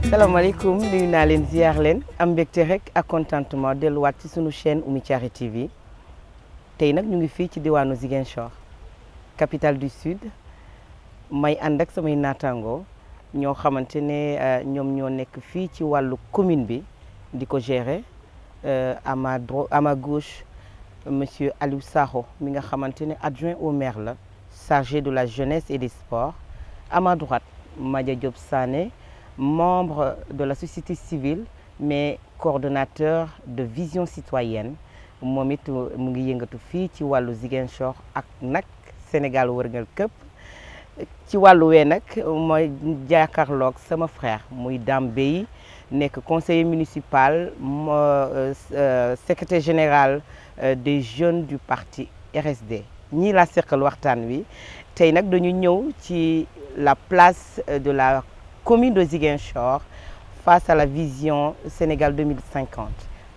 salaamaaleykum nuyu naa leen ziar leen am mbégte rek ak contentement delluwaat ci sunu chaîne Oumy Thiaré TV tey nag ñu ngi fii ci diwaanu Ziguinchor capitale du sud may ànd ak samay naataango ñoo xamante ne ñoom ñoo nekk fii ci wàllu commune bi di ko gérer à ma gauche monsieur Aliou Sakho mi nga xamante ne adjoint au maire la chargé de la jeunesse et des sports. À ma droite Madia Diop Sané, membre de la société civile mais coordonnateur de vision citoyenne moom it mu ngi yëngatu fii ci wàllu Ziguinchor ak nag Sénégal wërngal këpp ci wàllu wee nag mooy jàkkaarloog sama frère muy Dame Bey nekk conseiller municipal secrétaire général des jeunes du parti RSD ñii laa seqal waxtaan wi tey nag dañu ñëw ci la place de la commune de Ziguinchor face à la vision Sénégal 2050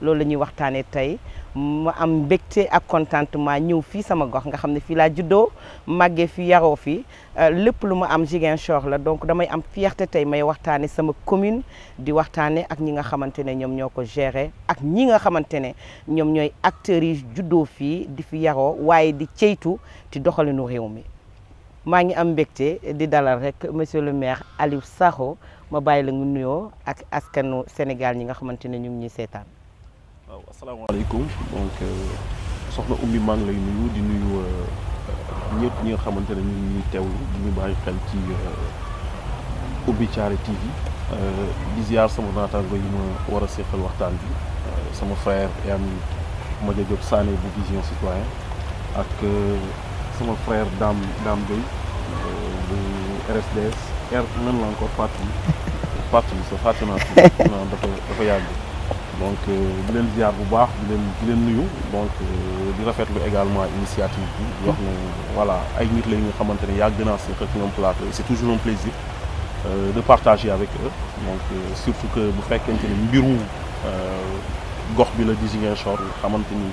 loolu la ñuy waxtaanee tey ma am mbégte ak contentement ñëw fii sama gox nga xam ne fii laa juddoo màggee fi yaroo fi lépp lu ma am Ziguinchor la donc damay am fierté tey may waxtaane sama commune di waxtaane ak ñi nga xamante ne ñoom ñoo ko gérer ak ñi nga xamante ne ñoom ñooy acteurs yi juddoo fii di fi yaroo waaye di ceytu ci doxalinu réew mi maa ngi am mbégte di dalal rek monsieur le maire Aliou Sakho ma bàyyi la nga nuyoo ak askanu Sénégal ñi nga xamante ne ñu ngi ñuy seetaan. waaw asalaamaaleykum donc soxna Oumy maa ngi lay nuyu di nuyu ñëpp ñi nga xamante ne ñu ngi ñuy teewlu di ñu bàyyi xel ci Oumy Thiaré TV di ziar sama naataango yi ma war a seqal waxtaan bi sama frère et ami Madia Diop Sané bu vision citoyenne ak sama frère Dame Bey bu RSDS nan la encore parti bi sa fàtte naa dafa yàgg donc di leen ziar bu baax di leen nuyu donc di rafetlu également initiative bi wax ne voilà ay nit la nga xamante ne yàgg naa si xëy ñoom plateau c'est toujours un plaisir de partager avec eux donc surtout que bu fekkente ne mbiru gox bi la di Ziguinchor nga xamante ni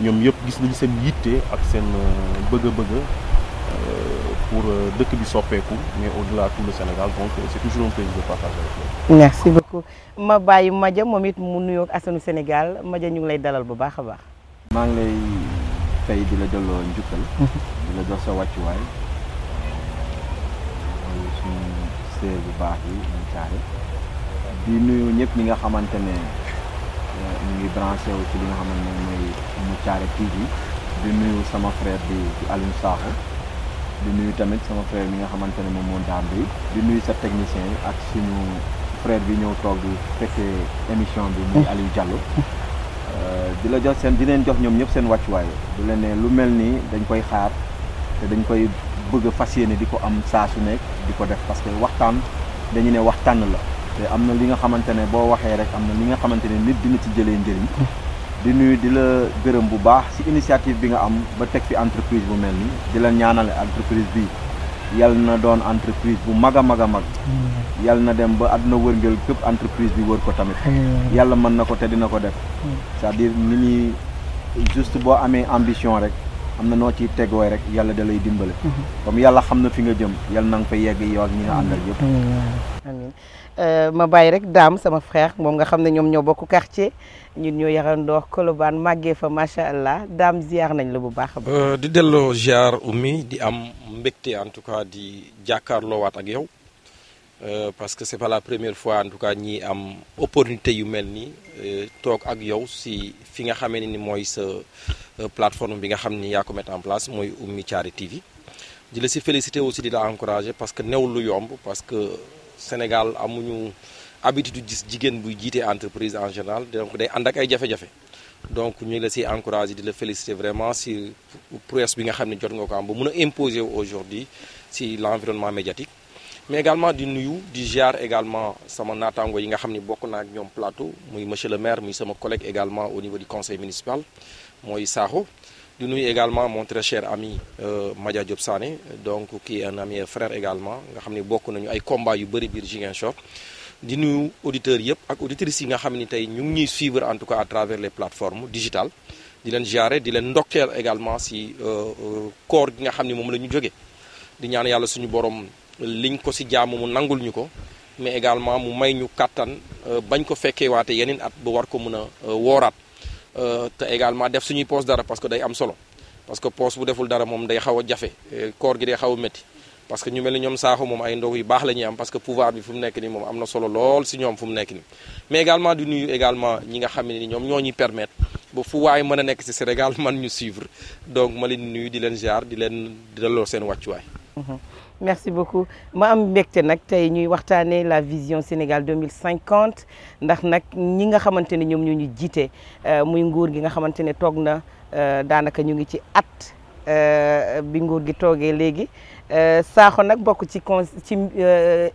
ñoom yëpp gis nañu seen yitte ak seen bëgg-bëgg pour dëkk bi soppeeku mais au-delà tout le Sénégal donc c'est toujours un plaisir de partager avec eux. Merci beaucoup ma bàyyi Madia moom it mu nuyoo ak asanu Sénégal Madia ñu ngi lay dalal bu baax a baax. maa ngi lay fay di la delloo njukkal. di la jox sa wàccuwaay. suñu séer bu baax yi ñu Thiaré di nuyu ñëpp ñi nga xamante ne ñu ngi branché wu ci li nga xamante ne mooy Oumy Thiaré TV di nuyu sama frère di Aliou Sakho di nuyu tamit sama frère mi nga xamante ne moom moo Dame Bey di nuyu sa technicien yi ak suñu frère bi ñëw toog di fekkee émission bi muy Aliou Diallo di la jox di leen jox ñoom ñëpp seen wàccuwaay di leen ne lu mel nii dañ koy xaar te dañ koy bëgg a fas yéene di ko am saa su nekk di ko def parce que waxtaan dañu ne waxtaan la te am na li nga xamante ne boo waxee rek am na li nga xamante ne nit dina ci jëlee njëriñ di nuyu di la gërëm bu baax ci initiative bi nga am ba teg fi entreprise bu mel ni di la ñaanale entreprise bi yal na doon entreprise bu mag a mag a mag yal na dem ba àdduna wërngël képp entreprise bi wër ko tamit yàlla mën na ko te dina ko def c'est-à-dire nit ñi juste boo amee ambition rek am na noo ciy tegooy rek yàlla da lay dimbale comme yàlla xam na fi nga jëm yàlla na nga fa yegg yow ak ñi nga àndal yëpp amiin ma bàyyi rek Dame sama frère moom nga xam ne ñoom ñoo bokk quartier ñun ñoo yarandoo Colobane màggee fa macha allah Dame ziar nañ la bu baax a baax. di delloo ziar Oumy di am mbégte en tout cas di jàkkaarloowaat ak yow parce que c'est pas la première fois en tout cas ñi am opportunité yu mel nii toog ak yow si fi nga xamee ni mooy sa plateforme bi nga xam ni yaa ko mettre en place mooy Oumy Thiaré TV di la si féliciter aussi di la encourager parce que newul lu yomb parce que Sénégal amuñu habitude gis jigéen buy jiite entreprise en général donc day ànd ak ay jafe-jafe donc ñu ngi la si encourager di la féliciter vraiment si prouesse bi nga xam ne jot nga ko am ba mun a imposer aujourd'hui si l'environnement médiatique mais également di nuyu di ziar également sama naataango yi nga xam ni bokk naa ak ñoom plateau muy monsieur le maire muy sama collègue également au niveau du conseil municipal mooy Sakho di nuyu également mon très cher ami Madia Diop Sané donc qui est un ami et frère également nga xam ni bokk nañu ay combat yu bëri biir Ziguinchor di nuyu auditeurs yëpp ak auditrices yi nga xam ni tey ñu ngi ñuy suivre en tout cas à travers les plateformes digitales di leen ziare di leen ndokkeel également si koor gi nga xam ni moom la ñu jóge di ñaan yàlla suñu borom liñ ko si jaamu mu nangul ñu ko mais également mu may ñu kàttan bañ ko fekkee waate yeneen at ba war ko mën a wooraat te également def suñuy poos dara parce que day am solo parce que poos bu deful dara moom day xaw a jafe koor gi day xaw a métti parce que ñu mel ni ñoom Sakho moom ay ndog yu baax la ñuy am parce que pouvoir bi fu mu nekk nii moom am na solo lool si ñoom fu mu nekk nii mais également di nuyu également ñi nga xam ne ni ñoom ñoo ñuy permettre ba fu waay mën a nekk si Sénégal man ñu suivre donc ma leen nuyu di leen ziar di leen delloo seen wàccuwaay. merci beaucoup ma am mbégte nag tey ñuy waxtaanee la vision Sénégal 2050 ndax nag ñi nga xamante ne ñoom ñoo ñu jiite muy nguur gi nga xamante ne toog na daanaka ñu ngi ci at bi nguur gi toogee léegi Sakho nag bokk ci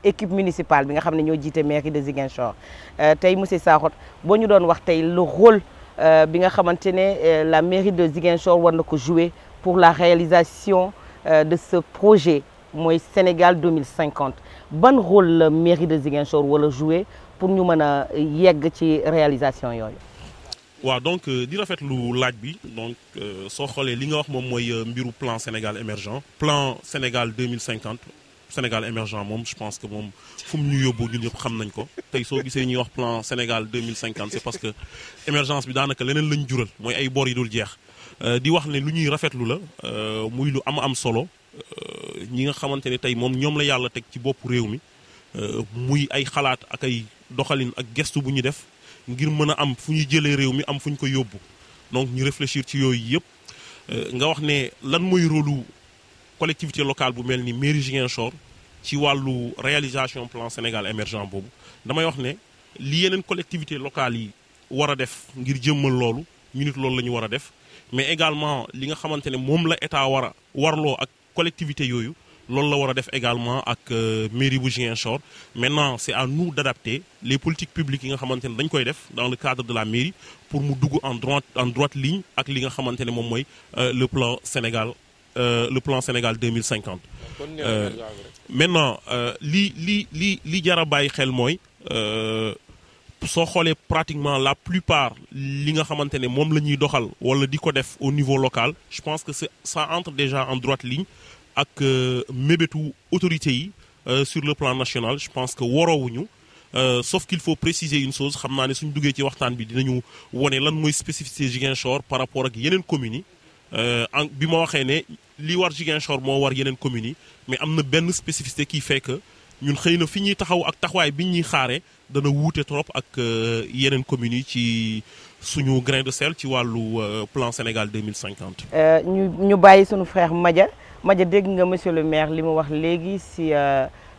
équipe municipale bi nga xam ne ñoo jiite mairie de Ziguinchor tey monsieur Sakho boo ñu doon wax tey le rôle bi nga xamante ne la mairie de Ziguinchor war na ko jouer pour la réalisation de ce projet mooy Sénégal 2050 ban rôle la mairie de Ziguinchor wala jouer pour ñu mën a yegg ci réalisation yooyu. waaw donc di rafetlu laaj bi donc soo xoolee li nga wax moom mooy mbiru plan Sénégal émergent plan Sénégal 2050 Sénégal émergent moom je pense que moom fu mu ñu yóbbu ñun ñëpp xam nañ ko tey soo gisee ñuy wax plan Sénégal 2050 c'est parce que émergence bi daanaka leneen lañ jural mooy ay bor yi dul jeex di wax ne lu ñuy rafetlu la muy lu am solo ñi nga xamante ne tey moom ñoom la yàlla teg ci bopp réew mi muy ay xalaat ak ay doxalin ak gestu bu ñu def ngir mën a am fu ñu jëlee réew mi am fu ñu ko yóbbu donc ñu réfléchir ci yooyu yëpp nga wax ne lan mooy rôlu collectivité locale bu mel ni mairie Ziguinchor ci wàllu réalisation plan Sénégal émergent boobu damay wax ne li yeneen collectivité locale yi war a def ngir jëmmal loolu ñu nit loolu la ñu war a def mais également li nga xamante ne moom la état war a warloo ak collectivité yooyu loolu la war a def également ak mairie bu Ziguinchor maintenant c'est à nous d'adapter les politiques publiques yi nga xamante ne dañ koy def dans le cadre de la mairie pour mu dugg en droite ligne ak li nga xamante ne moom mooy le plan Sénégal 2050. Maintenant li jar a bàyyi xel mooy soo xoolee pratiquement la plupart li nga xamante ne moom la ñuy doxal wala di ko def au niveau local je pense que ça entre déjà en droite ligne ak mébétu autorités yi sur le plan national je pense que waroowuñu sauf qu'il faut préciser une chose xam naa ne suñ duggee ci waxtaan bi dinañu wone lan mooy spécificité Ziguinchor par rapport ak yeneen communes yi bi ma waxee ne li war Ziguinchor moo war yeneen communes yi mais am na benn spécificité qui fait que ñun xëy na fi ñuy taxaw ak taxawaay bi ñuy xaare dana wuute trop ak yeneen communes yi ci suñu grain de sel ci wàllu plan Sénégal 2050. ñu bàyyi suñu frère Madia dégg nga monsieur le maire li mu wax léegi si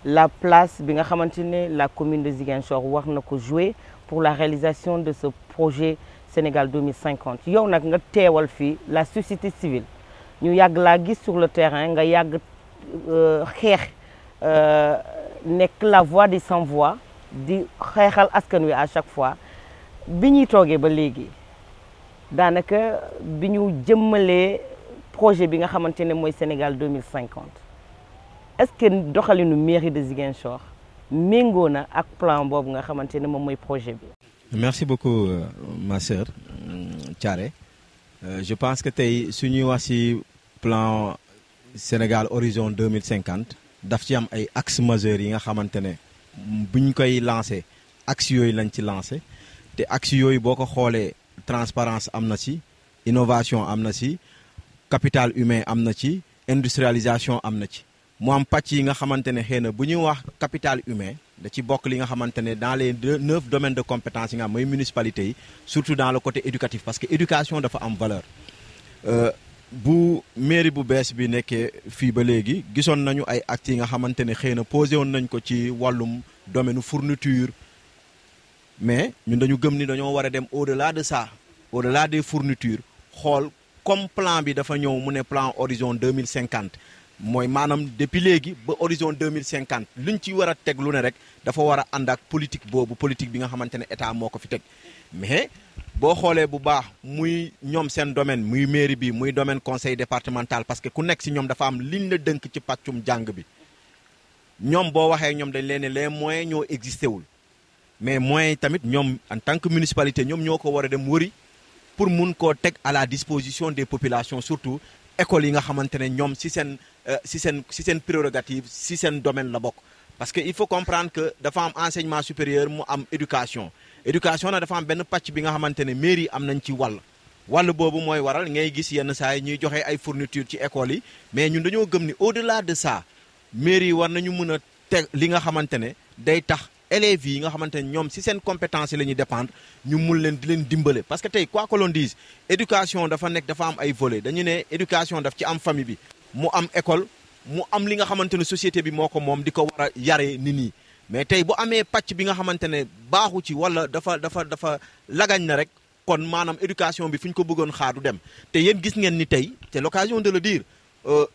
la place bi nga xamante ne la commune de Ziguinchor war na ko jouer pour la réalisation de ce projet Sénégal 2050 yow nag nga teewal fii la société civile ñu yàgg laa gis sur le terrain nga yàgg xeex nekk la voix des sans voix di xeexal askan wi à chaque fois bi ñuy toogee ba léegi daanaka bi ñu jëmmalee projet bi nga xamante ne mooy Sénégal 2050 est-ce que doxalinu mairie de Ziguinchor méngoo na ak plan boobu nga xamante ne moom mooy projet bi. merci beaucoup ma sœur Thiaré je pense que tey su ñuy wax ci plan Sénégal horizon 2050 daf ci am ay axes majeurs yi nga xamante ne buñ koy lancé axes yooyu lañ ci lancé te axes yooyu boo ko xoolee transparence am na ci innovation am na ci capital humain am na ci industrialisation am na ci mu am pàcc yi nga xamante ne xëy na bu ñuy wax capital humain da ci bokk li nga xamante ne dans les 9 domaines de compétence yi nga xam mooy municipalités yi surtout dans le côté éducatif parce que éducation dafa am valeur bu mairie bu bees bi nekkee fii ba léegi gisoon nañu ay actes yi nga xamante ne xëy na posé woon nañ ko ci wàllum domaine fourniture mais ñun dañu gëm ni dañoo war a dem au-delà de ça au-delà des fournitures xool comme plan bi dafa ñëw mu ne plan horizon 2050 mooy maanaam depuis léegi ba horizon 2050 luñ ci war a teg lu ne rek dafa war a ànd ak politique boobu politique bi nga xamante ne état moo ko fi teg mais boo xoolee bu baax muy ñoom seen domaine muy mairie bi muy domaine conseil départemental parce que ku nekk si ñoom dafa am liñ la dënk ci pàccum jàng bi ñoom boo waxee ñoom dañ leen ne les moyens ñoo existé wul mais moyens yi tamit ñoom en tant que municipalité ñoom ñoo ko war a dem wëri pour mun koo teg à la disposition des populations surtout écoles yi nga xamante ne ñoom si seen prérogative si seen domaine la bokk parce que il faut comprendre que dafa am enseignement supérieur mu am éducation na dafa am benn pàcc bi nga xamante ne mairie am nañ ci wàll boobu mooy waral ngay gis yenn saa yi ñuy joxe ay fourniture ci école yi mais ñun dañoo gëm ni au-delà de ça mairie war nañu mën a teg li nga xamante ne day tax élèves yi nga xamante ne ñoom si seen compétence yi la ñuy dépendre ñu mun leen di leen dimbale parce que tey quoi que l'on dise éducation dafa am ay volets dañu ne éducation daf ci am famille bi mu am école mu am li nga xamante ne société bi moo ko moom di ko war a yare nit ñi mais tey bu amee pàcc bi nga xamante ne baaxu ci wala dafa lagañ na rek kon maanaam éducation bi fu ñu ko bëggoon xaadu dem te yéen gis ngeen ni tey c'est l'occasion de le dire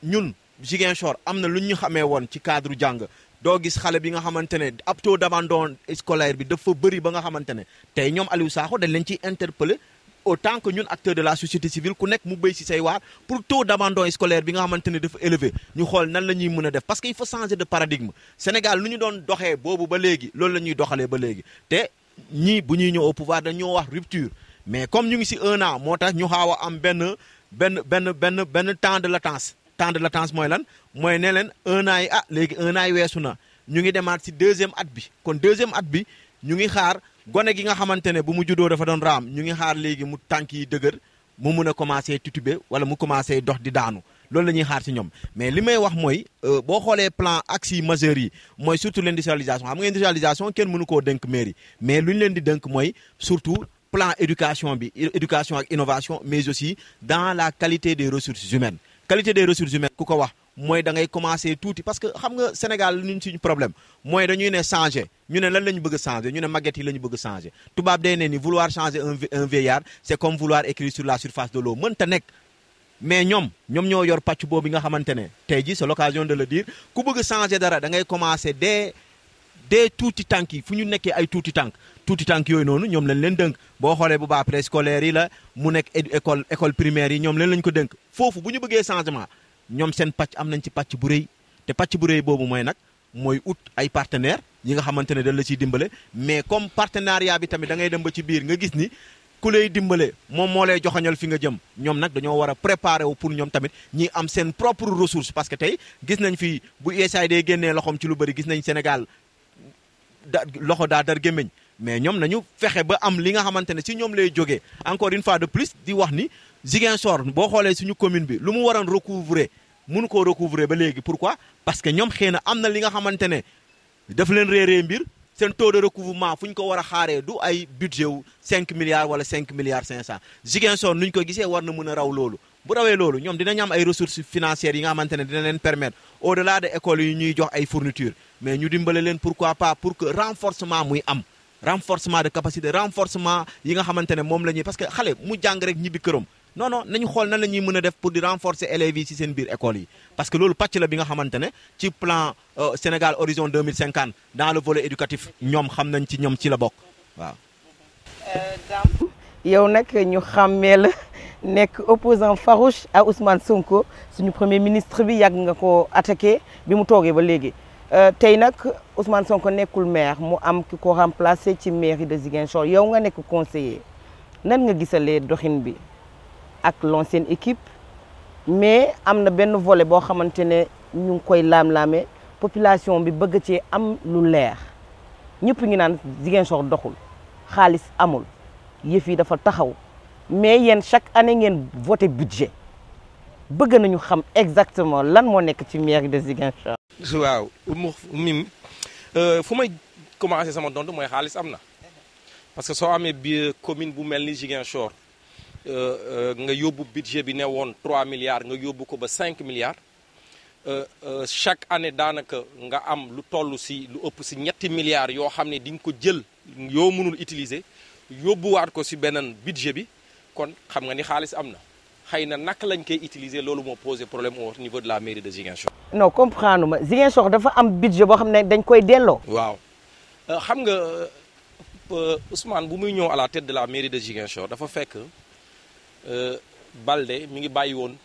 ñun Ziguinchor am na lu ñu xamee woon ci cadre jàng doo gis xale bi nga xamante ne ab taux d'abandon scolaire bi dafa bëri ba nga xamante ne tey ñoom Aliou Sakho dañ leen ciy interpeller autant que ñun acteurs de la société civile ku nekk mu béy si say waar pour taux d'abandon scolaire bi nga xamante ne dafa élevé ñu xool nan la ñuy mën a def parce que il faut changer de paradigme Sénégal lu ñu doon doxee boobu ba léegi loolu la ñuy doxalee ba léegi te ñii bu ñuy ñëw au pouvoir dañoo wax rupture mais comme ñu ngi si 1 an moo tax ñu xaaw a am benn temps de latence mooy lan mooy ne leen 1 an yi léegi 1 an yi weesu na ñu ngi demaat si 2e at bi kon 2e at bi ñu ngi xaar gone gi nga xamante ne bu mu juddoo dafa doon raam ñu ngi xaar léegi mu tànk yi dëgër mu mun a commencer titubé wala mu commencer dox di daanu loolu la ñuy xaar ci ñoom mais li may wax mooy boo xoolee plan axes majeurs yi mooy surtout l'industrialisation xam nga industrialisation kenn mënu koo dënk mairie mais lu ñu leen di dënk mooy surtout plan éducation bi éducation ak innovation mais aussi dans la qualité des ressources humaines ku ko wax mooy da ngay commencer tuuti parce que xam nga Sénégal lu ñu suñu problème mooy dañuy ne changer ñu ne lan la ñu bëgg a changer ñu ne màgget yi la ñu bëgg a changer tubaab day ne ni vouloir changer un vieillard c'est comme vouloir écrire sur la surface de l'eau mënta nekk mais ñoom ñoo yor pàcc boobu nga xamante ne tey jii c'est l'occasion de le dire ku bëgg a changer dara da ngay commencer dès tuuti tànk yi fu ñu nekkee ay tuuti tànk yooyu noonu ñoom lañ leen dënk boo xoolee bu baax préscolaire yi la mu nekk école primaire yi ñoom lañ ko dënk foofu bu ñu bëggee changement ñoom seen pàcc am nañ ci pàcc bu rëy te pàcc bu rëy boobu mooy ut ay partenaires yi nga xamante ne dañ la ciy dimbale mais comme partenariat bi tamit da ngay dem ba ci biir nga gis ni ku lay dimbale moom moo lay joxañal fi nga jëm ñoom nag dañoo war a préparer wu pour ñoom tamit ñi am seen propre ressource parce que tey gis nañ fi bu USAID génnee loxoom ci lu bëri gis nañ Sénégal loxo daa dar gémmiñ mais ñoom nañu fexe ba am li nga xamante ne si ñoom lay jógee encore une fois de plus di wax ni Ziguinchor boo xoolee suñu commune bi lu mu waroon recouvrer mënu koo recouvrer ba léegi pourquoi parce que ñoom xëy na am na li nga xamante ne daf leen réeree mbir seen taux de recouvrement fu ñu ko war a xaaree du ay budget wu 5 milliards wala 5 milliards 500 Ziguinchor nu ñu ko gisee war na mën a raw loolu bu rawee loolu ñoom dinañ am ay ressources financières yi nga xamante ne dina leen permettre au delà de écoles yi ñuy jox ay fournitures mais ñu dimbale leen pourquoi pas pour que renforcement muy am renforcement de capacité renforcement yi nga xamante ne moom la ñuy parce que xale mu jàng rek ñibbi këram non nañu xool nan la ñuy mën a def pour di renforcer élèves yi ci seen biir école yi parce que loolu pàcc la bi nga xamante ne ci plan Sénégal horizon 2050 dans le volet éducatif ñoom xam nañ ci ñoom ci la bokk waaw. Dame yow nag ñu xàmmee la nekk opposant farouche à Ousmane Sonko suñu premier ministre bi yàgg nga ko attaqué bi mu toogee ba léegi tey nag Ousmane Sonko nekkul maire mu am ki ko remplacé ci mairie de Ziguinchor yow nga nekk conseiller nan nga gisalee doxin bi ak l'ancienne équipe mais am na benn volet boo xamante ne ñu ngi koy laam-laame population bi bëgg cee am lu leer ñëpp ngi naan Ziguinchor doxul xaalis amul yëf yi dafa taxaw mais yéen chaque année ngeen voté budget bëgg nañu xam exactement lan moo nekk ci mairie de Ziguinchor. waaw mim fu may commencé sama tontu mooy xaalis am na parce que soo amee bi commune bu mel ni Ziguinchor nga yóbbu budget bi ne woon 3 milliards nga yóbbu ko ba 5 milliards chaque année daanaka nga am lu toll si lu ëpp si 3 milliards yoo xam ne di nga ko jël yoo mënul utiliser yóbbuwaat ko si beneen budget bi kon xam nga ni xaalis am na xëy na naka lañ koy utiliser loolu moo posé problème au niveau de la mairie de Ziguinchor. non comprendre ma Ziguinchor dafa am budget boo xam ne dañ koy delloo. waaw xam nga Ousmane bu muy ñëw à la tête de la mairie de Ziguinchor dafa fekk Balde mi ngi bàyyi woon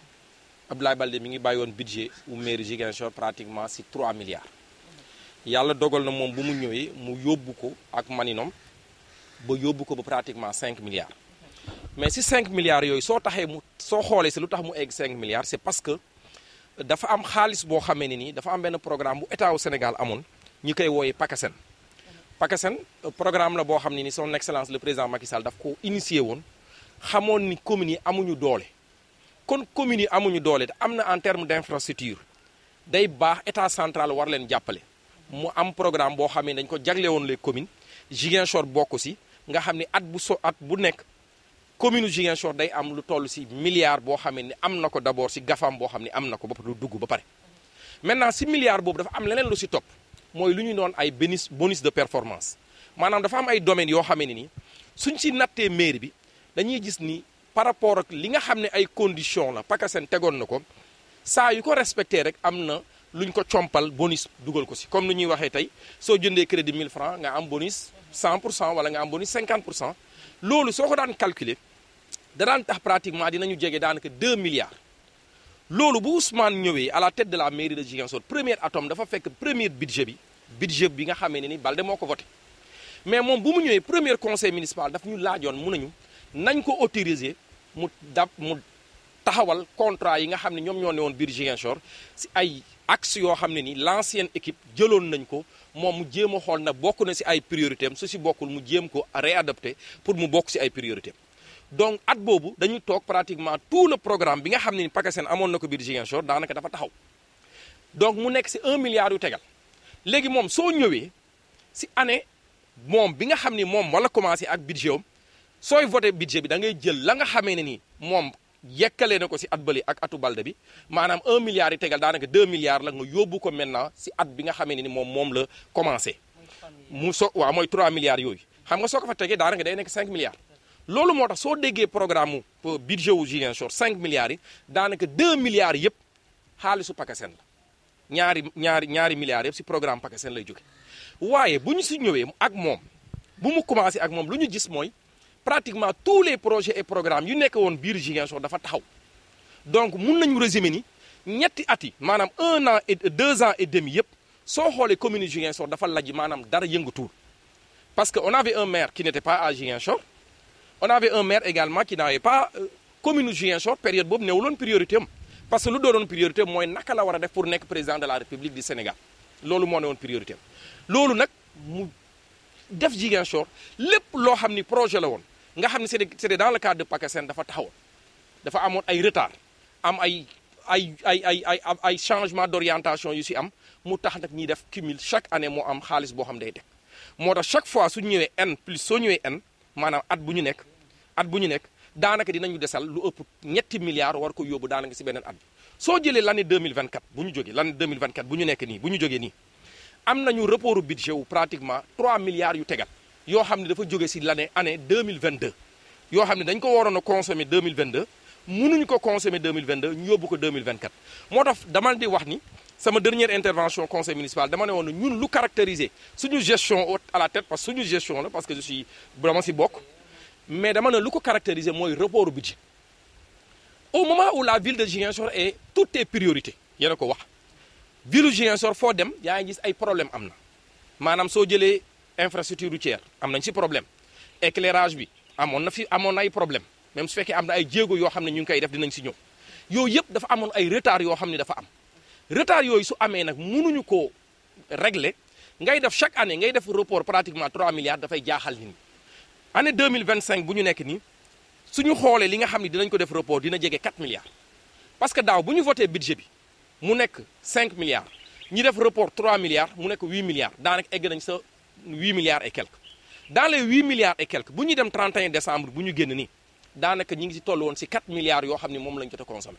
Abdoulaye Balde mi ngi bàyyi woon budget u mairie Ziguinchor pratiquement si 3 milliards. yàlla dogal na moom bu mu ñëwee mu yóbbu ko ak maninom ba yóbbu ko ba pratiquement 5 milliards. mais si 5 milliards yooyu soo xoolee si lu tax mu egg 5 milliards c'est parce que dafa am xaalis boo xamee ne nii dafa am benn programme bu état wu Sénégal amoon ñi koy wooyee PACASEN. PACASEN programme la boo xam ne ni son excellence le président Macky Sall daf ko initié woon xamoon ni communes yi amuñu doole kon communes yi amuñu doole te am na en terme d'infrastructure day baax état central war leen jàppale mu am programme boo xam ne dañ ko jagle woon les communes Ziguinchor bokk si nga xam ne at bu nekk commune Ziguinchor day am lu toll si milliard boo xam ne am na ko d'abord si gafam boo xam ne am na ko ba pare dugg ba pare maintenant si milliard boobu dafa am leneen lu si topp mooy lu ñu doon ay bonus de performance maanaam dafa am ay domaines yoo xam ne ni suñ si nattee mairie bi dañuy gis ni par rapport ak li nga xam ne ay conditions la PACASEN tegoon na ko saa yu ko respecté rek am na luñ ko compal bonus dugal ko si comme ni ñuy waxee tey soo jëndee crédit 1000 francs nga am bonus 100% wala nga am bonus 50% loolu soo ko daan calculer da daan tax pratiquement dinañu jege daanaka 2 milliards. loolu bu Ousmane ñëwee à la tête de la mairie de Ziguinchor premier atome dafa fekk premier budget bi nga xamee ne ni Balde moo ko voté mais moom bu mu ñëwee premier conseil municipal daf ñu laajoon mun nañu nañ ko autoriser mu taxawal contrat yi nga xam ne ñoom ñoo ne woon biir Ziguinchor si ay axes yoo xam ne ni l'ancienne équipe jëloon nañ ko moom mu jéem a xool na bokk na si ay priorité am su si bokkul mu jéem ko réadapté pour mu bokk si ay priorité donc at boobu dañu toog pratiquement tout le programme bi nga xam ne ni PACASEN amoon na ko biir Ziguinchor daanaka dafa taxaw donc mu nekk si 1 milliard yu tegal léegi moom soo ñëwee si année moom bi nga xam ni moom wala commencé ak budget am sooy voté budget bi da ngay jël la nga xamee ne ni moom yekkale na ko si at bële ak atu Balde bi maanaam 1 milliard yi tegal daanaka 2 milliards la nga yóbbu ko maintenant si at bi nga xamee ne ni moom la commencé waaw mooy 3 milliards yooyu xam nga soo ko fa tegee daanaka day nekk 5 milliards loolu moo tax soo déggee programme mu budget wu Ziguinchor 5 milliards yi daanaka 2 milliards yëpp xaalisu PACASEN la ñaari milliards yëpp si programme PACASEN lay jóge waaye bu ñu si ñëwee ak moom bu mu commencé ak moom lu ñu gis mooy pratiquement tous les projets et programmes yu nekk woon biir Ziguinchor dafa taxaw donc mun nañu résumer ni ñetti at yi maanaam 1 an et 2 ans et demi yëpp soo xoolee commune Ziguinchor dafa lajj maanaam dara yëngatuwul parce que on avait un maire qui n'était pas à Ziguinchor on avait un maire également qui n'avait pas commune Ziguinchor période boobu newuloon priorité am parce que lu doonoon priorité mooy naka la war a def pour nekk président de la République du Sénégal loolu moo ne woon priorité am loolu nag mu def Ziguinchor lépp loo xam ni projet la woon nga xam ne c'était dans le cadre de PACASEN dafa taxawoon dafa amoon ay retard am ay changement d'orientation yu si am mu tax nag ñiy def cumul chaque année moo am xaalis boo xam day teg moo tax chaque fois su ñëwee n plus soo ñëwee n maanaam at bu ñu nekk daanaka dinañu desal lu ëpp ñetti milliards war ko yóbbu daanaka si beneen at bi soo jëlee l'année 2024 bu ñu jógee l'année 2024 bu ñu nekk nii bu ñu jógee nii am nañu reportu budget wu pratiquement 3 milliards yu tegal yoo xam ne dafa jóge si année 2022 yoo xam ne dañ ko waroon a consommer 2022 mënuñu ko consommer 2022 ñu yóbbu ko 2024 moo tax dama di wax ni sama dernière intervention conseil municipal dama ne woon ñun lu caractériser suñu gestion à la tête parce que suñu gestion la parce que dama si bokk mais dama ne lu ko caractériser mooy report budget au moment où la ville de Ziguinchor est toutes tes priorités yéen a ko wax ville Ziguinchor foo dem yaa ngi gis ay problème am na maanaam soo jëlee infrastructure routière am nañ si problème éclairage bi amoon na ay problème même su fekkee am na ay jéego yoo xam ne ñu ngi koy def dinañ si ñëw yooyu yëpp dafa amoon ay retard yoo xam ne dafa am retard yooyu su amee nag mënuñu ko régler ngay def chaque année ngay def report pratiquement 3 milliards dafay jaaxal nit ñi année 2025 bu ñu nekk nii suñu xoolee li nga xam ne dinañ ko def report dina jege 4 milliards parce que daaw bu ñu voté budget bi mu nekk 5 milliards ñi def report 3 milliards mu nekk 8 milliards daanaka egg nañ sa 8 milliards et quelques dans les 8 milliards et quelques bu ñuy dem 31 décembre bu ñu génn nii daanaka ñi ngi si toll woon si 4 milliards yoo xam ne moom lañ jot a consommé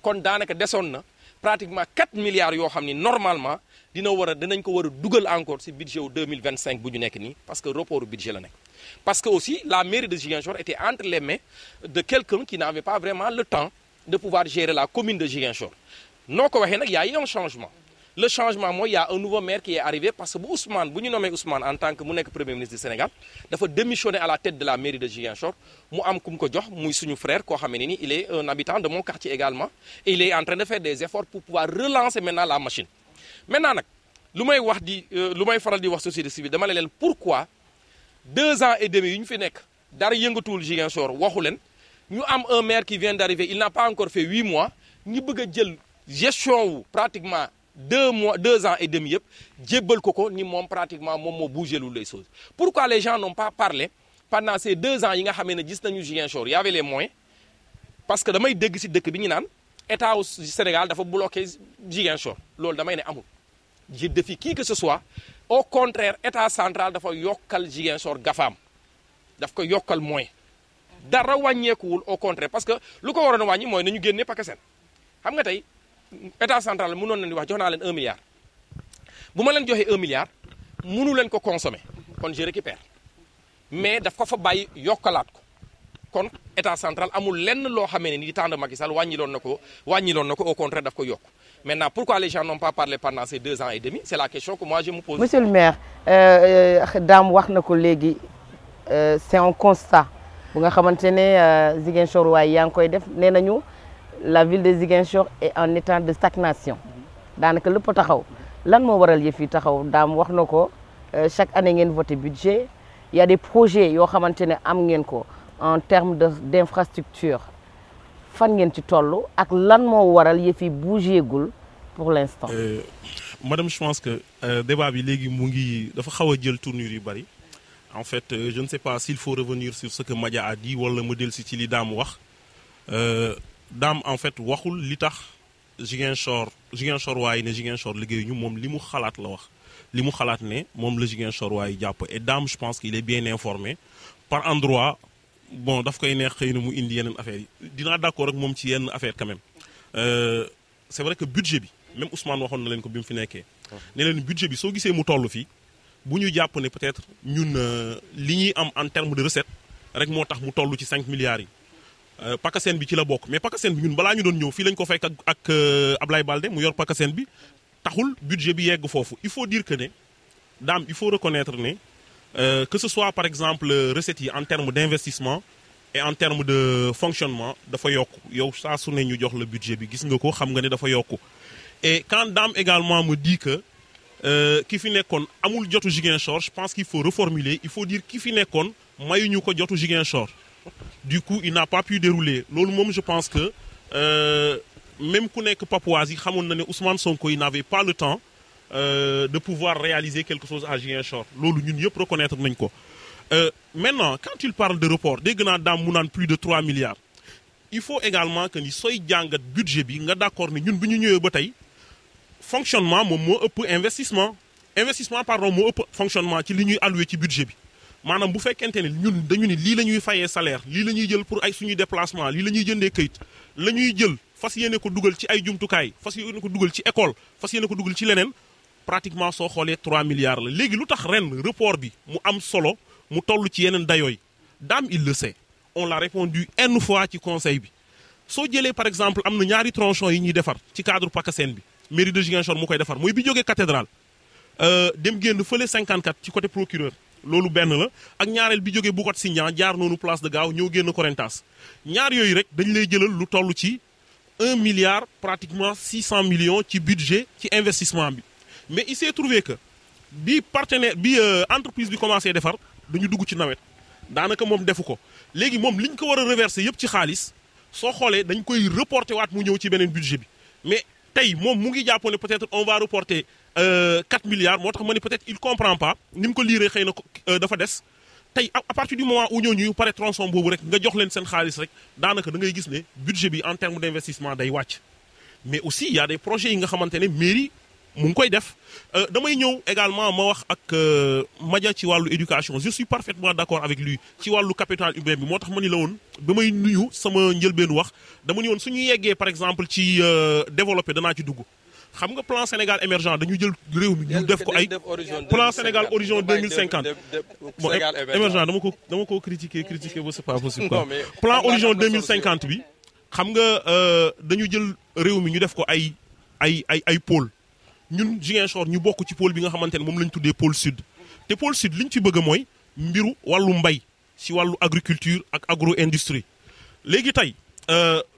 kon daanaka desoon na pratiquement 4 milliards yoo xam ni normalement dinañ ko war a dugal encore si budget wu 2025 bu ñu nekk nii parce que report budget la nekk parce que aussi la mairie de Ziguinchor était entre les mains de quelqu'un qui n'avait pas vraiment le temps de pouvoir gérer la commune de Ziguinchor noo ko waxee nag y a eu un changement le changement mooy y a un nouveau maire qui est arrivé parce que bu ñu nommé Ousmane en tant que mu nekk premier ministre du Sénégal dafa démissionner à la tête de la mairie de Ziguinchor mu am ku mu ko jox muy suñu frère koo xam ne ni il est un habitant de mon quartier également et il est en train de faire des efforts pour pouvoir relancer maintenant la machine maintenant nag lu may faral di wax société civile dama leen pourquoi 2 ans et demi yu ñu fi nekk dara yëngatuwul Ziguinchor waxu leen ñu am un maire qui vient d'arriver il n'a pas encore fait 8 mois ñu bëgg a jël gestion wu pratiquement 2 ans et demi yëpp jébbal ko ni moom pratiquement moom moo bougé lu les choses. Pourquoi les gens n'ont pas parlé pendant ces 2 ans yi nga xamee ne gis nañu Ziguinchor y avait les moyens? Parce que damay dégg ci dëkk bi ñu naan état au Sénégal dafa bloqué Ziguinchor loolu damay ne amul. Je défie qui que ce soit. Au contraire état central dafa yokkal Ziguinchor gafaam daf ko yokkal moyen dara wàññeekuwul au contraire parce que lu ko waroon a wàññi mooy nañu génne PACASEN. Xam nga tey état central mënoon nañu wax jox naa leen 1 milliard bu ma leen joxee 1 milliard mënu leen ko consommer kon je récupère mais daf ko fa bàyyi yokkalaat ko kon état central amul lenn loo xamee ne ni temps de Macky Sall wàññiloon na ko au contraire daf ko yokk. Maintenant, pourquoi les gens n'ont pas parlé pendant ces 2 ans et demi? C'est la question que moi je me pose. Monsieur le maire, Dame wax na ko léegi c'est un constat bu nga xamante ne Ziguinchor waaye yaa ngi koy def nee nañu la ville de Ziguinchor est en état de stagnation daanaka lépp taxaw lan moo waral yëf yi taxaw Dame wax na ko chaque année ngeen voté budget il y a des projets yoo xamante ne am ngeen ko en termes d'infrastructure fan ngeen ci toll ak lan moo waral yëf yi bougéegul pour l'instant. Madame, je pense que débat bi léegi mu ngi dafa xaw a jël tournure yu bari. En fait, je ne sais pas s'il faut revenir sur ce que Madia a dit wala ma dellu si ci li Dame wax. Dame en fait waxul li tax Ziguinchor waaye ne Ziguinchor liggéeyuñu moom li mu xalaat la wax. Li mu xalaat ne moom la Ziguinchor waaye jàpp et Dame je pense qu'il est bien informé par endroit. Bon daf koy neex xëy na mu indi yeneen affaires yi dinaa d'accord ak moom ci yenn affaire quand même c'est vrai que budget bi même Ousmane waxoon na leen ko bi mu fi nekkee ne leen budget bi soo gisee mu toll fii bu ñu jàpp ne peut-être ñun li ñuy am en terme de recette rek moo tax mu toll ci 5 milliards yi PACASEN bi ci la bokk mais PACASEN bi ñun balaa ñu doon ñëw fii lañ ko fekk ak Ablaye Baldé mu yor PACASEN bi taxul budget bi yegg foofu il faut dire que ne Dame il faut reconnaître ne que ce soit par exemple recettes yi en termes d'investissement et en termes de fonctionnement dafa yokku yow saa su ne ñu jox la budget bi gis nga ko xam nga ne dafa yokku et quand Dame également me dit que ki fi nekkoon amul jotu Ziguinchor je pense qu'il faut reformuler il faut dire ki fi nekkoon mayuñu ko jotu Ziguinchor du coup il n'a pas pu dérouler loolu moom je pense que même ku nekk Papouasie yi xamoon na ne Ousmane Sonko il n'avait pas le temps de pouvoir réaliser quelque chose à Ziguinchor loolu ñun yëpp reconnaître nañ ko maintenant quand il parle de report dégg naa Dame mu naan plus de 3 milliards il faut également que ni sooy jàngat budget bi nga d'accord ne ñun bi ñu ñëwee ba tey fonctionnement moom moo ëpp investissement pardon moo ëpp fonctionnement ci li ñuy alloué ci budget bi maanaam bu fekkente ne ñun dañu ni lii la ñuy fayee salaire lii la ñuy jël pour ay suñuy déplacement lii la ñuy jëndee këyit la ñuy jël fas yéene ko dugal ci ay jumtukaay fas yéene ko dugal ci école fas yéene ko dugal ci leneen pratiquement soo xoolee 3 milliards la léegi lu tax ren report bi mu am solo mu toll ci yeneen dayooy Dame il le sait on l'a répondu une fois ci conseil bi soo jëlee par exemple am na ñaari tronçons yi ñuy defar ci cadre PACASEN bi mairie de Ziguinchor mu koy defar mooy bi jógee cathédrale dem génn fële 54 ci côté procureur loolu benn la ak ñaareel bi jógee Boucotte Signan jaar noonu place de Gao ñëw génn Corentas ñaar yooyu rek dañ lay jëlal lu toll ci 1 milliard pratiquement 600 millions ci budget ci investissement bi mais il s'est trouvé que bi entreprise bi commencé defar dañu dugg ci nawet daanaka moom defu ko léegi moom liñ ko war a reverser yëpp ci xaalis soo xoolee dañ koy reporter waat mu ñëw ci beneen budget bi mais tey moom mu ngi jàppoon ne peut-être on va reporter 4 milliards moo tax ma ne peut-être il comprend pas ni mu ko liiree xëy na dafa des tey à partir du moment où ñooñu pare tronçon boobu rek nga jox leen seen xaalis rek daanaka da ngay gis ne budget bi en termes d'investissement day wàcc mais aussi il y a des projets yi nga xamante ne mairie mu ngi koy def damay ñëw également ma wax ak Madia ci wàllu éducation je suis parfaitement d'accord avec lui ci wàllu capital humain bi moo tax ma ni la woon ba may nuyu sama njëlbeenu wax dama ni woon suñu yeggee par exemple ci développé danaa ci dugg xam nga plan Sénégal émergent dañu jël réew mi ñu def ko ay plan Sénégal horizon 2050 bon émergent dama ko critiquer ba c'est pas possible quoi plan horizon 2050 bi xam nga dañu jël réew mi ñu def ko ay pôle ñun Ziguinchor ñu bokk ci pôle bi nga xamante ne moom la ñu tuddee pôle sud te pôle sud li ñu ci bëgg mooy mbiru wàllu mbay ci wàllu agriculture ak agro industrie léegi tey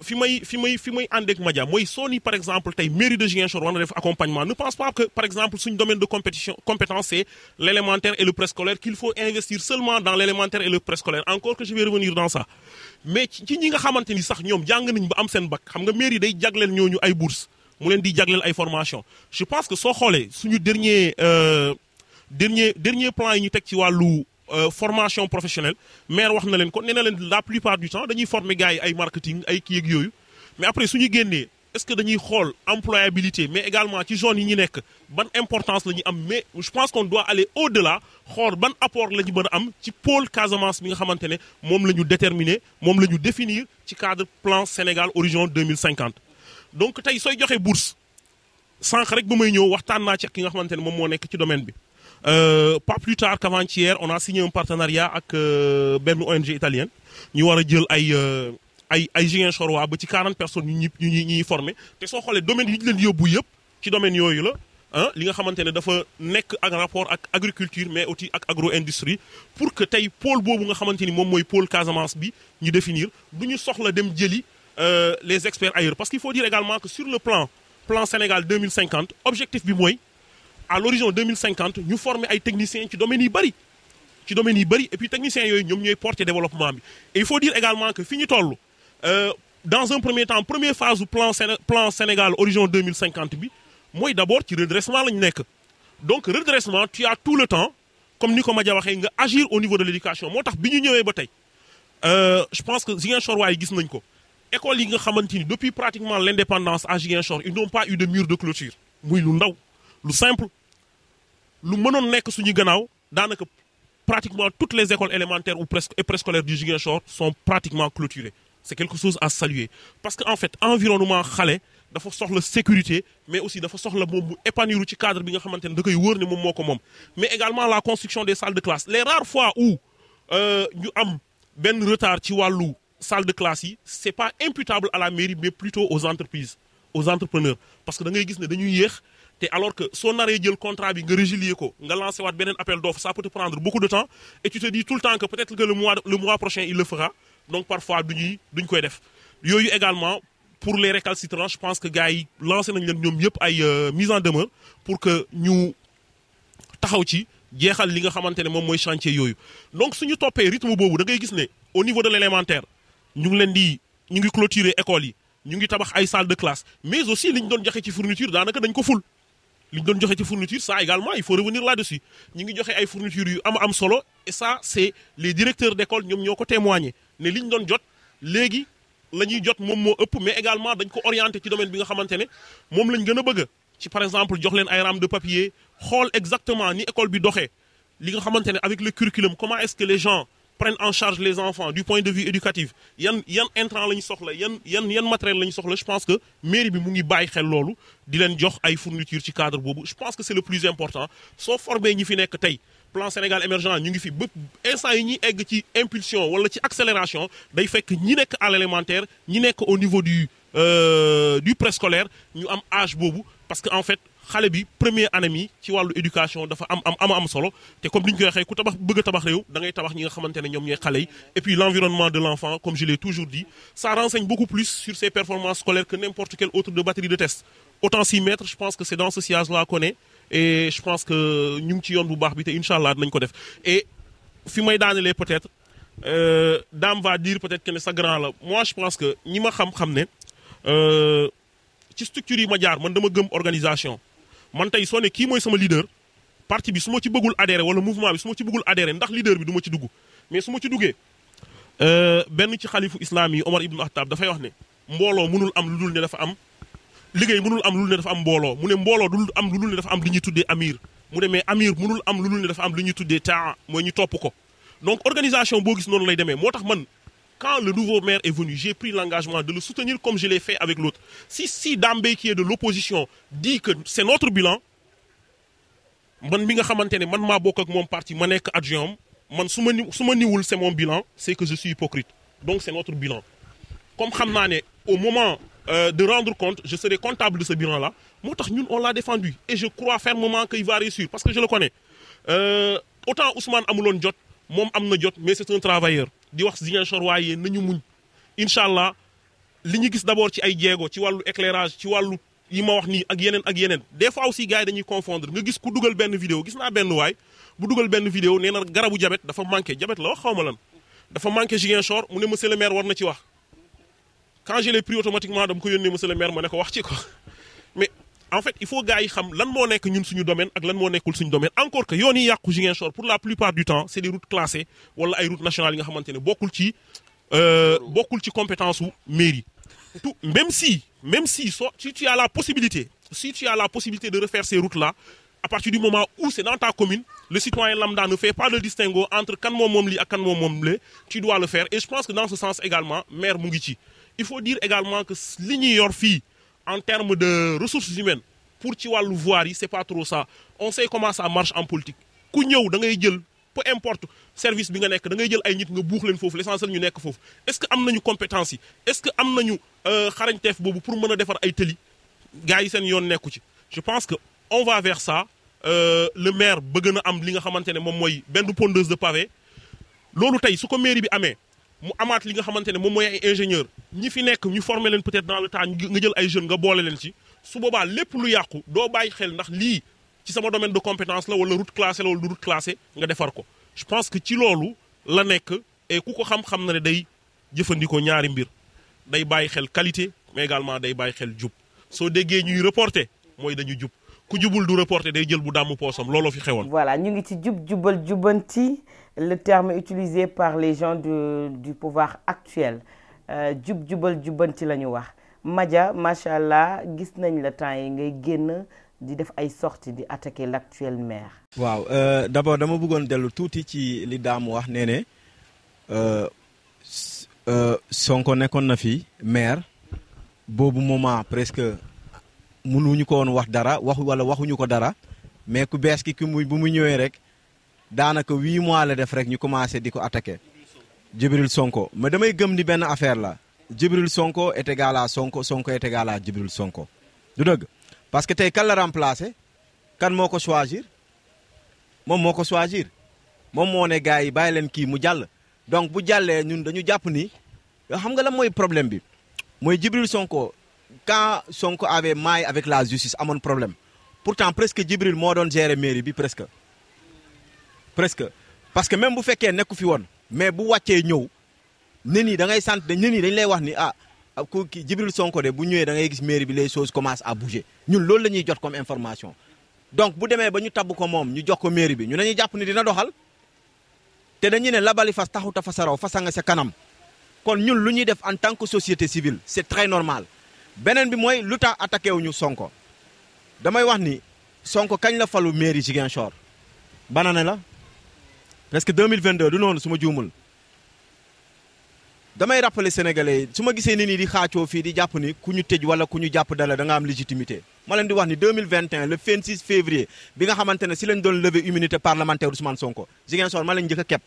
fi may ànd ak Madia mooy soo ni par exemple tey mairie de Ziguinchor war na def accompagnement ne pense pas que par exemple suñ domaine de compétence c'est l'élémentaire et le préscolaire qu'il faut investir seulement dans l'élémentaire et le préscolaire encore que je vais revenir dans ça mais ci ñi nga xamante ni sax ñoom jàng nañ ba am seen bac xam nga mairie day jagleel ñooñu ay bourses mu leen di jagleel ay formation je pense que soo xoolee suñu dernier plan yi ñu teg ci wàllu formation professionnelle maire wax na leen ko nee na leen la plupart du temps dañuy former gars yi ay marketing ay kii ak yooyu mais après suñu génnee est-ce que dañuy xool employabilité mais également ci zone yi ñu nekk ban importance la ñu am mais je pense qu'on doit aller au-delà xool ban apport la ñu mën a am ci pôle Casamance bi nga xamante ne moom la ñu déterminer moom la ñu définir ci cadre plan Sénégal horizon 2050 donc tey sooy joxe bourse sànq rek ba may ñëw waxtaan naa ci ki nga xamante ne moom moo nekk ci domaine bi pas plus tard qu'avant-hier on a signé un partenariat ak benn ONG italienne ñu war a jël ay Ziguinchor waa ba ci 40 personnes ñu ñuy formé te soo xoolee domaine yi ñu leen yóbbu yëpp ci domaine yooyu la li nga xamante ne dafa nekk ak rapport ak agriculture mais aussi ak agro-industrie pour que tey pôle boobu nga xamante ni moom mooy pôle Casamance bi ñu définir du ñu soxla dem jëli les experts ailleurs parce qu'il faut dire également que sur le plan Sénégal 2050 objectif bi mooy à l'horizon 2050 ñu former ay techniciens ci domaines yi bëri et puis techniciens yooyu ñoom ñooy porter développement bi et il faut dire également que fi ñu toll dans un premier temps première phase du plan Sénégal horizon 2050 bi mooy d'abord ci redressement la ñu nekk donc redressement tu as tout le temps comme ni ko Madia waxee nga agir au niveau de l'éducation moo tax bi ñu ñëwee ba tey je pense que Ziguinchor waaye gis nañ ko école yi nga xamante ni depuis pratiquement l'indépendance à Ziguinchor ils n'ont pas eu de mur de clôture muy lu ndaw lu simple lu mënoon nekk suñu gannaaw daanaka pratiquement toutes les écoles élémentaires ou préscolaires du Ziguinchor sont pratiquement clôturées c'est quelque chose à saluer parce que en fait environnement xale dafa soxla sécurité mais aussi dafa soxla moom mu épanouir ci cadre bi nga xamante ne da koy wóor ne moom moo ko moom mais également la construction des salles de classe les rares fois où ñu am benn retard ci wàllu salle de classe yi c'est pas imputable à la mairie mais plutôt aux entreprises aux entrepreneurs parce que da ngay gis ne dañuy yéex te alors que soo naree jël contrat bi nga résilier ko nga lancer waat beneen appel d'offres ça peut te prendre beaucoup de temps et tu te dis tout le temps que peut-être que le mois prochain il le fera donc parfois duñ koy def yooyu également pour les récalcitrants je pense que gars yi lancé nañ leen ñoom yëpp ay mise en demeure pour que ñu taxaw ci jeexal li nga xamante ne moom mooy chantier yooyu donc suñu toppee rythme boobu da ngay gis ne au niveau de l'élémentaire ñu ngi clôturer écoles yi ñu ngi tabax ay salles de classe mais aussi li ñu doon joxe ci fourniture daanaka dañ ko ful li ñu doon joxe ci fourniture ça également il faut revenir là-dessus ñu ngi joxe ay fournitures yu am solo et ça c'est les directeurs d'école ñoom ñoo ko témoigner ne li ñu doon jot léegi la ñuy jot moom moo ëpp mais également dañ ko orienté ci domaine bi nga xamante ne moom lañ gën a bëgg ci par exemple jox leen ay rames de papier xool exactement ni école bi doxee li nga xamante ne avec le curriculum comment est-ce que les gens prennent en charge les enfants du point de vue éducatif yan intrant la ñu soxla yan matériel la ñu soxla je pense que mairie bi mu ngi bàyyi xel loolu di leen jox ay fournitures ci cadre boobu je pense que c'est le plus important soo formé ñi fi nekk tey plan Sénégal émergent ñu ngi fi ba instant yi ñuy egg ci impulsion wala ci accélération day fekk ñi nekk à l'élémentaire ñi nekk au niveau du préscolaire ñu am âge boobu parce que en fait xale bi première année mi ci wàllu éducation dafa am solo te comme ni ñu koy waxee ku tabax bëgg a tabax réew da ngay tabax ñi nga xamante ne ñoom ñooy xale yi et puis l'environnement de l'enfant comme je l'ai toujours dit ça renseigne beaucoup plus sur ses performances scolaires que n'importe quelle autre de batterie de test autant s'y mettre je pense que c'est dans ce sillage-là qu'on est et je pense que ñu ngi ci yoon bu baax bi te incha allah dinañ ko def et fi may daanelee peut-être Dame va dire peut-être que ne sa grand la moi je pense que ñi ma xam ne ci structure yi ma jaar man dama gëm organisation man tey soo ne kii mooy sama leader parti bi su ma ci bëggul adhérer wala mouvement bi su ma ci bëggul adhérer ndax leader bi du ma ci dugg mais su ma ci duggee benn ci xalifu islam yi Omar ibn Khattab dafay wax ne mbooloo mënul am lu dul ne dafa am liggéey mënul am lu dul ne dafa am mbooloo mu ne mbooloo dul am lu dul ne dafa am li ñuy tuddee amir mu ne mais amir mënul am lu dul ne dafa am li ñuy tuddee taa mooy ñu topp ko donc organisation boo gis noonu lay demee moo tax man quand le nouveau maire est venu j'ai pris l'engagement de le soutenir comme je l'ai fait avec l'autre si Dambé qui est de l'opposition dit que c'est notre bilan man mi nga xamante ne man maa bokk ak moom parti ma nekk adjoint man su ma niwul c'est mon bilan c'est que je suis hypocrite donc c'est notre bilan comme xam naa ne au moment de rendre compte je serai comptable de ce bilan là moo tax ñun on l'a défendu et je crois fermement qu'il va réussir parce que je le connais autant Ousmane amuloon jot moom am na jot mais c'est un travailleur di wax Ziguinchor waaye nañu muñ incha allah li ñu gis d'abord ci ay jéego ci wàllu éclairage ci wàllu yi ma wax nii ak yeneen des fois aussi gars yi dañuy confondre nga gis ku dugal benn vidéo gis naa benn waay bu dugal benn vidéo nee na garabu diabète dafa manqué diabète la wax xaw ma lan dafa manqué Ziguinchor mu ne monsieur le maire war na ci wax quand je l'ai pris automatiquement dama ko yónnee monsieur le maire ma ne ko wax ci ko mais en fait il faut gars yi xam lan moo nekk ñun suñu domaine ak lan moo nekkul suñu domaine encore que yoon yi yàqu Ziguinchor pour la plupart du temps c'est des routes classées wala ay routes nationales yi nga xamante ne bokkul ci compétence u mairie. Tout même si si tu as la possibilité de refaire ces routes là à partir du moment où c'est dans ta commune le citoyen lambda ne fait pas le distinguo entre kan moom moom lii ak kan moom moom le tu dois le faire et je pense que dans ce sens également maire mu ngi ci. Il faut dire également que li ñuy yor fii en termes de ressources humaines pour ci wàllu voirie c'est pas trop ça on sait comment ça marche en politique ku ñëw da ngay jël peu importe service bi nga nekk da ngay jël ay nit nga buux leen foofu l'essentiel ñu nekk foofu est-ce que am nañu compétence yi est-ce que am nañu xarañteef boobu pour mën a defar ay tëli gars yi seen yoon nekku ci. Je pense que on va vers ça le maire bëgg na am li nga xamante ne moom mooy benn pondeuse de pavé loolu tey su ko mairie bi amee mu amaat li nga xamante ne moom mooy ay ingénieur ñi fi nekk ñu former leen peut-être dans le temps nga jël ay jeunes nga boole leen ci su boobaa lépp lu yàqu doo bàyyi xel ndax lii ci sama domaine de compétence la wala route classée la wala du route classée nga defar ko. Je pense que ci loolu la nekk et ku ko xam-xam na ne day jëfandikoo ñaari mbir day bàyyi xel qualité mais également day bàyyi xel jub soo déggee ñuy reporter mooy dañu jub ku jubul du reporter day jël bu dàmm poosam looloo fi xewoon. Voilà ñu ngi ci jubal jubanti le terme utilisé par les gens du pouvoir actuel jubal jubanti la ñu wax Madia macha allah gis nañ la temps yi ngay génn di def ay sorties di attaquer l'actuel maire. waaw d'abord dama bëggoon dellu tuuti ci li Dame wax nee ne Sonko nekkoon na fi maire boobu moment presque mënuñu ko woon wax dara waxuñu ko dara mais ku bees ki bu mu ñëwee rek daanaka 8 mois la def rek ñu commencé di ko attaquer Djibril Sonko mais damay gëm ni benn affaire la Djibril Sonko est égal à Sonko Sonko est égal à Djibril Sonko du dëgg parce que tey kan la remplacer kan moo ko choisir moom moo ko choisir moom moo ne gars yi bàyyi leen kii mu jàll donc bu jàllee ñun dañu jàpp ni xam nga la mooy problème bi mooy Djibril Sonko quand Sonko avait maille avec la justice amoon problème pourtant presque Djibril moo doon gérer mairie bi presque parce que même bu fekkee nekku fi woon mais bu wàccee ñëw nit ñi da ngay sant nit ñi dañ lay wax ni ku kii Djibril Sonko de bu ñëwee da ngay gis mairie bi les choses commencent à bouger ñun loolu la ñuy jot comme information donc bu demee ba ñu tabb ko moom ñu jox ko mairie bi ñu dañuy jàpp ni dina doxal te dañuy ne labali fas taxuta fasaraw fasa nga sa kanam kon ñun lu ñuy def en tant que société civile c'est très normal beneen bi mooy lu tax attaqué wuñu Sonko damay wax ni Sonko kañ la falu mairie Ziguinchor banane la presque 2022 du noonu su ma juumul damay rappeler sénégalais su ma gisee nit ñi di xaacoo fii di jàpp ni ku ñu tëj wala ku ñu jàpp dala da nga am légitimité ma leen di wax ni 2021 le 26 février bi nga xamante ne si lañ doon lever immunité parlementaire Ousmane Sonko Ziguinchor ma lañ njëkk a kepp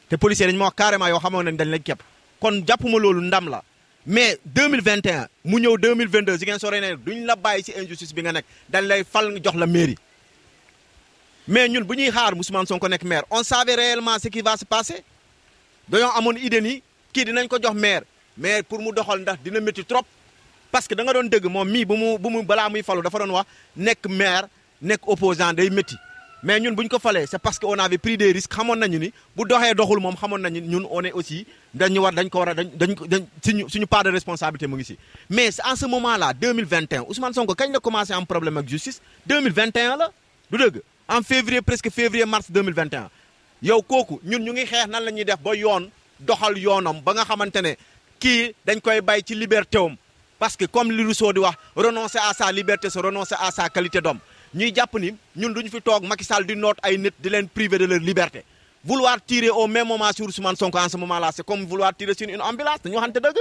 te policier dañ ma wax carrément yoo xamoon nañ dañ lañ kepp kon jàppuma loolu ndam la mais 2021 mu ñëw 2022 Ziguinchor ne duñ la bàyyi si injustice bi nga nekk dañ lay fal nga jox la mairie mais ñun bu ñuy xaar Ousmane Sonko nekk maire on savait réellement ce qui va se passer dañoo amoon idée ni kii dinañ ko jox maire mais pour mu doxal ndax dina métti trop parce que da nga doon dëgg moom mii bu mu balaa muy falu dafa doon wax nekk maire nekk opposant day métti mais ñun bu ñu ko falee c'est parce que on avait pris des risques xamoon nañu ni bu doxee doxul moom xamoon nañu ñun on est aussi dañ suñu part de responsabilité mu ngi si mais en ce moment là 2021 Ousmane Sonko kañ la commencé am problème ak justice 2021 la du dëgg en février presque février mars 2021 yow kooku ñun ñu ngi xeex nan la ñuy def ba yoon doxal yoonam ba nga xamante ne kii dañ koy bàyyi ci liberté am parce que comme li Rousseau di wax renoncer à sa liberté c'est renoncer à sa qualité d'homme ñuy jàpp ni ñun duñu fi toog Macky Sall di noot ay nit di leen priver de leur liberté vouloir tirer au même moment sur Ousmane Sonko en ce moment là c'est comme vouloir tirer sur une ambulance dañu waxante dëgg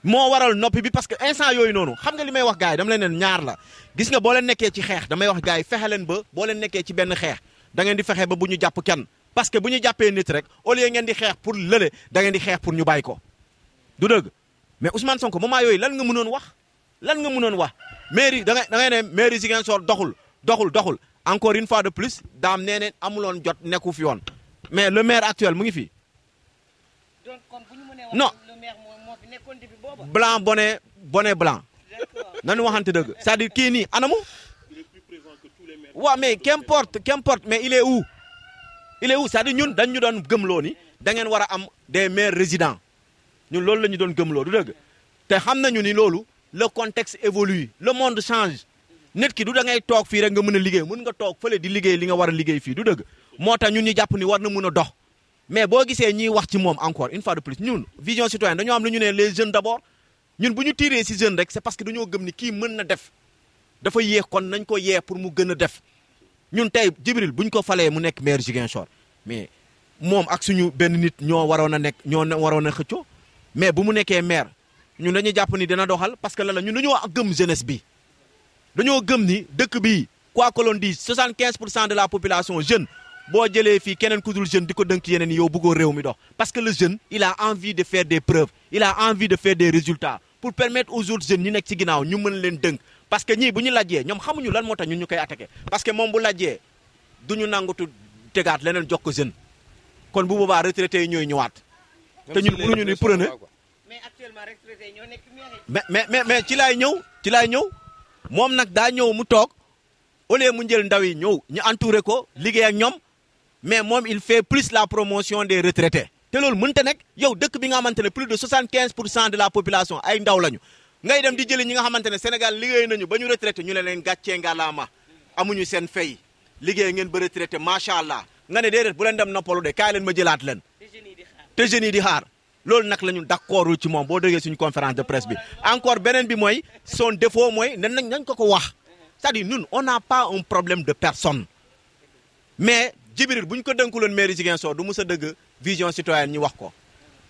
moo waral noppi bi parce que instant yooyu noonu xam nga li may wax gars yi dama leen ne ñaar la gis nga boo leen nekkee ci xeex damay wax gars yi fexe leen ba boo leen nekkee ci benn xeex da ngeen di fexe ba bu ñu jàpp kenn parce que bu ñu jàppee nit rek au lieu ngeen di xeex pour lële da ngeen di xeex pour ñu bàyyi ko du dëgg mais Ousmane Sonko moment yooyu lan nga mënoon wax mairie da ngay ne mairie Ziguinchor doxul encore une fois de plus daam nee ne amuloon jot nekku fi woon mais le maire actuel mu ngi fi. donc kon bu ñu mënee wax non le maire moo fi nekkoon depuis booba. blanc bonnet blanc nañu waxante dëgg c'est-à-dire kii nii anamu. waaw mais qu'importe mais il est où c'est-à-dire ñun dañ ñu doon gëmloo ni da ngeen war a am des maires résidents ñun loolu la ñu doon gëmloo du dëgg te xam nañu ni loolu le contexte évolue le monde change nit ki du da ngay toog fii rek nga mën a liggéey mën nga toog fële di liggéey li nga war a liggéey fii du dëgg moo tax ñun ñu jàpp ni war na mën a dox mais boo gisee ñiy wax ci moom encore une fois de plus ñun vision citoyenne dañoo am lu ñu ne les jeunes d'abord ñun bu ñu tiré si jeune rek c'est parce que dañoo gëm ni kii mën na def dafa yee kon nañ ko yee pour mu gën a def ñun tey Djibril bu ñu ko falee mu nekk maire Ziguinchor mais moom ak suñu benn nit ñoo waroon a xëccoo mais bu mu nekkee maire ñun dañuy jàpp ni dina doxal parce que la ñun dañoo gëm jeunesse bi dañoo gëm ni dëkk bi quoi que l'on dise 75% de la population jeune boo jëlee fii keneen ku dul jeune di ko dënk yeneen yow bëggoo réew mi dox parce que le jeune il a envie de faire des preuves il a envie de faire des résultats pour permettre aux autres jeunes ñi nekk ci ginnaaw ñu mën leen dënk parce que ñii bu ñu lajjee ñoom xamuñu lan moo tax ñun ñu koy attaqué parce que moom bu lajjee duñu nangutu tegaat leneen jox ko jeune kon bu boobaa retraité yi ñooy ñëwaat te ñun mënuñu ni prenez mais actuellement retraité ñoo nekk maire mais ci laay ñëw moom nag daa ñëw mu toog au lieu mu njël ndaw yi ñëw ñu entouré ko liggéey ak ñoom mais moom il fait plus la promotion des retraités te loolu mënta nekk yow dëkk bi nga xamante ne plus de 75% de la population ay ndaw lañu ngay dem di jëli ñi nga xamante ne Sénégal liggéey nañu ba ñu retraité ñu ne leen gàccee ngalaama amuñu seen fay liggéey ngeen ba retraité macha allah nga ne déedéet bu leen dem noppalu de kaay leen ma jëlaat leen te jeunes yi di xaar loolu nag la ñu d'accordul ci moom boo déggee suñu conférence de presse bi encore beneen bi mooy son défaut mooy nañ ko wax c'est-à-dire ñun on n'a pas un problème de personne mais Djibril bu ñu ko dënkuloon mairie Ziguinchor du mës a dëgg vision citoyenne ñu wax ko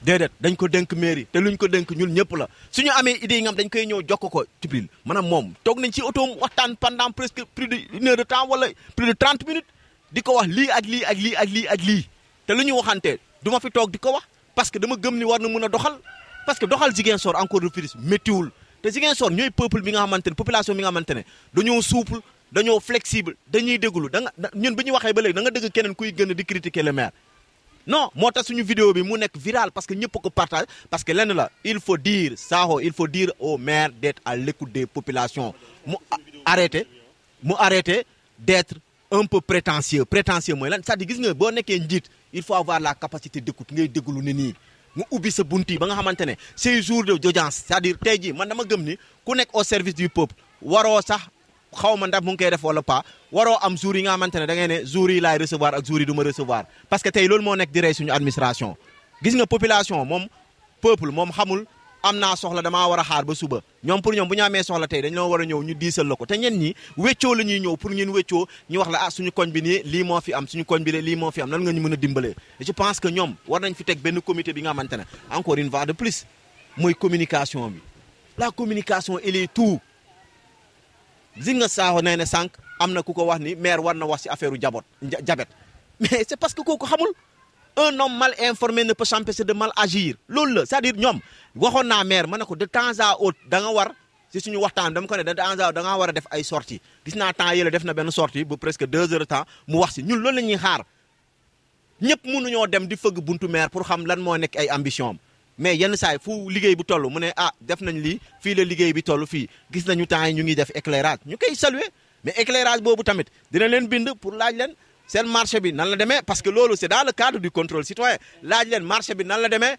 déedéet dañ ko dënk mairie te luñ ko dënk ñun ñëpp la suñu amee idée yi nga xam dañ koy ñëw jokk ko Djibril maanaam moom toog nañ ci oto waxtaan pendant presque plus d'une heure de temps wala plus de 30 minutes di ko wax lii ak lii ak lii ak lii ak lii te lu ñu waxante du ma fi toog di ko wax parce que dama gëm ni war na mën a doxal parce que doxal Ziguinchor encore de plus méttiwul te Ziguinchor ñooy peuple bi nga xamante ne population bi nga xamante ne dañoo souple dañoo flexible dañuy déglu ñun bi ñu waxee ba léegi da nga dëgg keneen kuy gën a di critiquer le maire non moo tax suñu vidéo bi mu nekk viral parce que ñëpp ko partage parce que lenn la il faut dire au maire d'être à l'écoute des populations mu arrêter d'être un peu prétentieux mooy lan c'est-à-dire gis nga boo nekkee njiit il faut avoir la capacité d'écoute ngay déglu ni nii mu ubbi sa bunt yi ba nga xamante ne ces jours d'audience c'est-à-dire tey jii man dama gëm ni ku nekk au service du peuple waroo sax xaw ma ndax mu ngi koy def wala pas waroo am jours yi nga xamante ne da ngay ne jours yi laay recevoir ak jours yi du ma recevoir parce que tey loolu moo nekk di rey suñu administration gis nga population moom peuple moom xamul am naa soxla damaa war a xaar ba suba ñoom pour ñoom bu ñu amee soxla tey dañ la war a ñëw ñu diisal la ko te ñen ñi weccoo la ñuy ñëw pour ñun weccoo ñu wax la suñu koñ bi nii lii moo fi am suñu koñ bi lii moo fi am nan nga ñu mën a dimbalee et je pense que ñoom war nañ fi teg benn comité bi nga xamante ne encore une fois de plus mooy communication bi la communication elle est tout gis nga saaxo nee ne sànq am na ku ko wax ni maire war na wax ci affaire u jabet mais c'est parce que kooku xamul un homme mal informé ne peut s'empêcher de mal agir loolu la c'est-à-dire ñoom waxoon naa maire ma ne ko de temps à autre da nga war ci suñu waxtaan dama ko ne de temps à autre da nga war a def ay sorties gis naa temps yële def na benn sortie bu presque 2 heures de temps mu wax ci ñun loolu la ñuy xaar ñëpp mënuñoo dem di fëgg buntu maire pour xam lan moo nekk ay ambition am mais yenn saa yi fu liggéey bu toll mu ne def nañ lii fii la liggéey bi toll fii gis nañu temps yi ñu ngi def éclairage ñu koy saluer mais éclairage boobu tamit dina leen bind pour laaj leen seen marché bi nan la demee parce que loolu c'est dans le cadre du contrôle citoyen laaj leen marché bi nan la demee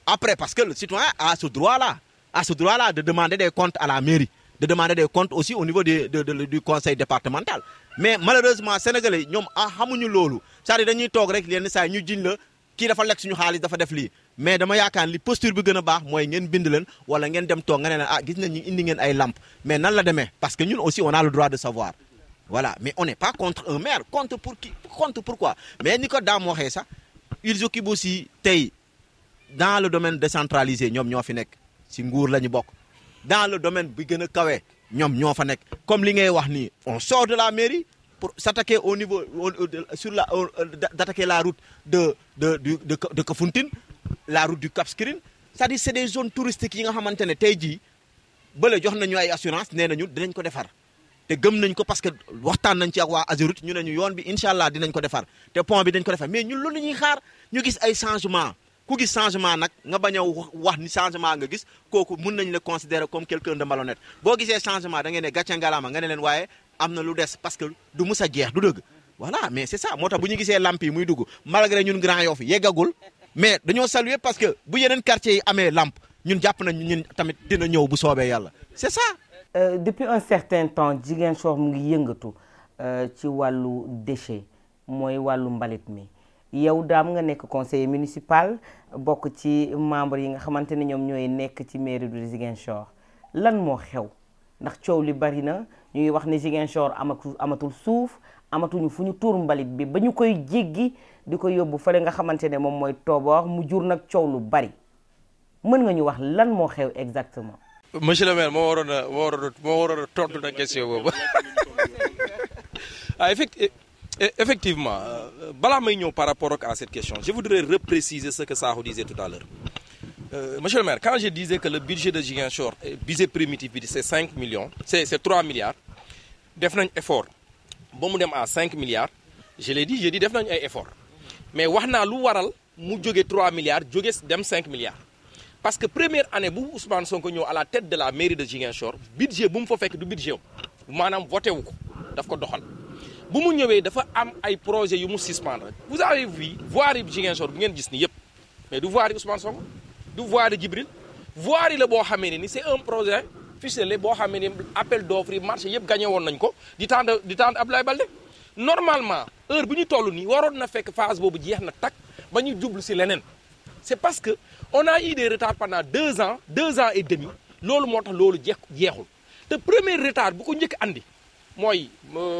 après parce que le citoyen a ce droit là de demander des comptes à la mairie de demander des comptes aussi au niveau du conseil départemental mais malheureusement sénégalais ñoom xamuñu loolu c'est-à-dire dañuy toog rek yenn saa yi ñu jiñ la kii dafa lekk suñu xaalis dafa def lii mais dama yaakaar li posture bi gën a baax mooy ngeen bind leen wala ngeen dem toog nga ne leen gis nañ ñu indi ngeen ay lampe mais nan la demee parce que ñun aussi on a le droit de savoir voilà mais on n'est pas contre un maire contre pourquoi mais ni ko daam waxee sax ils occupent aussi tey dans le domaine décentralisé ñoom ñoo fi nekk ci nguur la ñu bokk dans le domaine bi gën a kawe ñoom ñoo fa nekk comme li ngay wax nii on sort de la mairie pour s'attaquer au niveau d'attaquer la route de Kafountine la route du Cap Skirring c'est-à-dire c'est des zones touristiques yi nga xamante ne tey jii bële jox nañu ay assurance nee nañu dinañ ko defar te gëm nañ ko parce que waxtaan nañ ci ak waa Ageroute ñu ne ñu yoon bi incha allah dinañ ko defar te pont bi dañ ko defar mais ñun loolu la ñuy xaar ñu gis ay changement ku gis changement nag nga bañ a wax ni changement nga gis kooku mun nañ la considérer comme quelqu'un de malhonnête boo gisee changement da ngeen ne gàcce ngalaama nga ne leen waaye am na lu des parce que du mus a jeex du dëgg voilà mais c'est ça moo tax bu ñu gisee lamp yi muy dugg malgré ñun Grand Yoff yeggagul mais dañoo saluer parce que bu yeneen quartier yi amee lamp ñun jàpp nañ ñun tamit dina ñëw bu soobee yàlla c'est ça. Depuis un certain temps Ziguinchor mu ngi yëngatu ci wàllu déchet mooy wàllu mbalit mi yow daam nga nekk conseiller municipal bokk ci membre yi nga xamante ne ñoom ñooy nekk ci mairie de Ziguinchor lan moo xew ndax coow li bari na ñuy wax ne Ziguinchor amatul suuf amatuñu fu ñu tuur mbalit bi ba ñu koy jéggi di ko yóbbu fële nga xamante ne moom mooy Tobor mu jur nag coow lu bari mën nga ñu wax lan moo xew exactement. monsieur le maire moo waroon a tontu na question boobu effectivement balaa may ñëw par rapport à cette question je voudrais repréciser ce que Sakho disait tout à l'heure monsieur le maire quand je disais que le budget de Ziguinchor budget primitif bi c'est 5 millions c'est 3 milliards def nañ effort ba mu dem à 5 milliards je l'ai dit def nañ ay effort mais wax naa lu waral mu jóge 3 milliards jóge dem 5 milliards parce que première année bu Ousmane Sonko ñëw à la tête de la mairie de Ziguinchor budget bu mu fa fekk du budget maanaam voté wu ko daf ko doxal bu mu ñëwee dafa am ay projets yu mu suspendre vous avez vu voirie Ziguinchor bu ngeen gis ni yëpp mais du voirie Ousmane Sonko du voirie Djibril voirie la boo xamee ne ni c'est un projet ficelé boo xamee ne appel d'offres yi marché yëpp gagné woon nañ ko di temps de Abdoulaye Baldé normalement heure bu ñu toll nii waroon na fekk phase boobu jeex na takk ba ñu jublu si leneen c'est parce que on a eu des retards pendant 2 ans et demi loolu moo tax loolu jeexul te premier retard bu ko njëkk andi mooy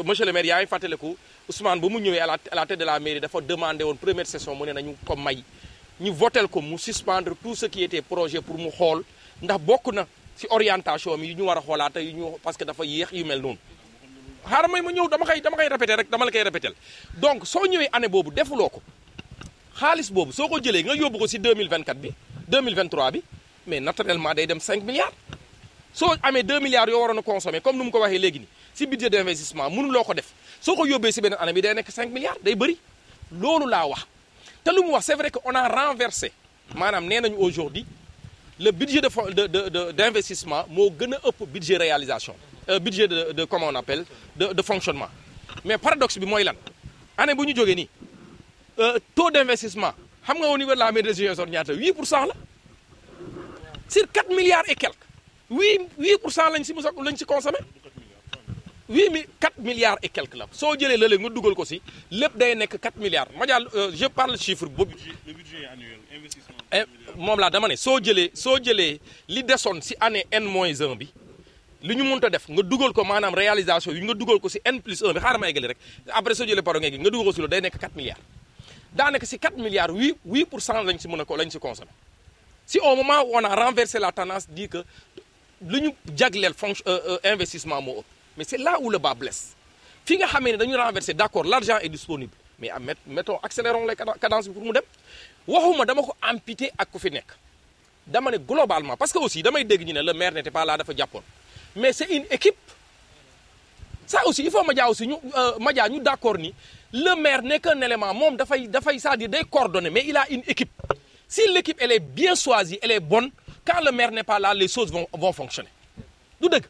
monsieur le maire yaa ngi fàttaliku Ousmane ba mu ñëwee à la tête de la mairie dafa demandé woon première session mu ne nañu ko may ñu votel ko mu suspendre tout ce qui était projet pour mu xool ndax bokk na ci orientation mi yu ñu war a xoolaat yu ñu parce que dafa yéex yu mel noonu xaaral may ma ñëw dama koy répéter rek dama la koy répéter donc soo ñëwee année boobu defuloo ko xaalis boobu soo ko jëlee nga yóbbu ko ci 2024 bi 2023 bi mais naturellement day dem 5 milliards soo amee 2 milliards yoo waroon a consommer comme nu mu ko waxee léegi nii ci budget d'investissement mënuloo ko def soo ko yóbbee ci beneen année bi day nekk 5 milliards day bëri loolu laa wax te lu mu wax c'est vrai que on a renversé maanaam nee nañu aujourd'hui le budget d'investissement moo gën a ëpp budget réalisation budget de comment on appelle de fonctionnement mais paradoxe bi mooy lan année bu ñu jógee nii taux d'investissement xam nga au niveau de la mairie de Ziguinchor ñaata 8% la sur 4 milliards et quelques 8% lañ ci consommé 4 milliards et quelques la soo jëlee lële nga dugal ko ci lépp day nekk 4 milliards Madial je parle chiffre boobu. le budget annuel investissement. moom laa dama ne soo jëlee li desoon ci année N-1 bi li ñu mënta def nga dugal ko maanaam réalisation yi nga dugal ko ci N+1 bi xaaral ma eggali rek après soo jëlee paro nga dugal ko ci loolu day nekk 4 milliards. daanaka ci 4 milliards 8% lañ ci mën a ko lañ ci consommé si au moment où on a renversé la tendance dit que lu ñu jagleel investissement moo ëpp mais c'est là où le bas blesse fi nga xamee ne dañu renverser d'accord l'argent est disponible mais mettons accélérons les cadences bi pour mu dem waxuma dama ko amputer ak ku fi nekk dama ne globalement parce que aussi damay dégg ñu ne le maire n'était pas là dafa jàppoon mais c'est une équipe ça aussi il faut Madia aussi ñu d'accord ni le maire n'est qu'un élément moom dafay c'est-à-dire day coordonner mais il a une équipe si l'équipe elle est bien choisie elle est bonne quand le maire n'est pas là les choses vont fonctionner du dëgg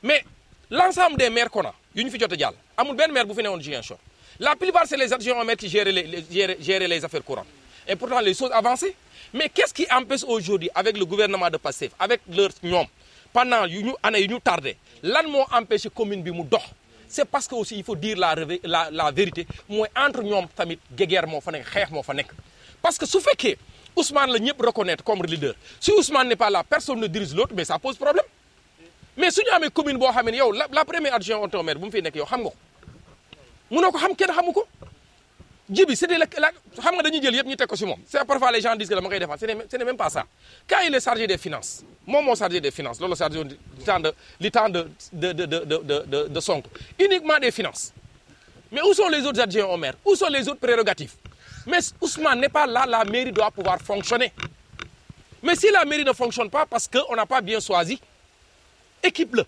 mais l'ensemble des maires qu'on a yu ñu fi jot a jàll amul benn maire bu fi newoon Ziguinchor la plupart c'est les adjoints au maire qui géraient les affaires courantes et pourtant les choses avançaient mais qu'est-ce qui empêche aujourd'hui avec le gouvernement de Pastef avec leur ñoom pendant année yu ñu tardé lan moo empêché commune bi mu dox c'est parce que aussi il faut dire la vérité mooy entre ñoom tamit guéguerre moo fa nekk xeex moo fa nekk parce que su fekkee Ousmane la ñëpp reconnaître comme leader si Ousmane n'est pas là personne ne dirige l'autre mais ça pose problème mais su ñu amee commune boo xam ne yow la première adjoint au maire bu mu fiy nekk yow xam nga ko mënoo ko xam kenn xamu ko jibi c'était xam nga dañuy jël yëpp ñu teg ko si moom c'est parfois les gens disent que dama koy défendre ce n'est même pas ça quand il est chargé des finances moom moo chargé des finances loolu chargé du temps de Sonko uniquement des finances mais où sont les autres adjoints au maire où sont les autres prérogatives mais Ousmane n'est pas là la mairie doit pouvoir fonctionner mais si la mairie ne fonctionne pas parce que on n'a pas bien choisi équipe la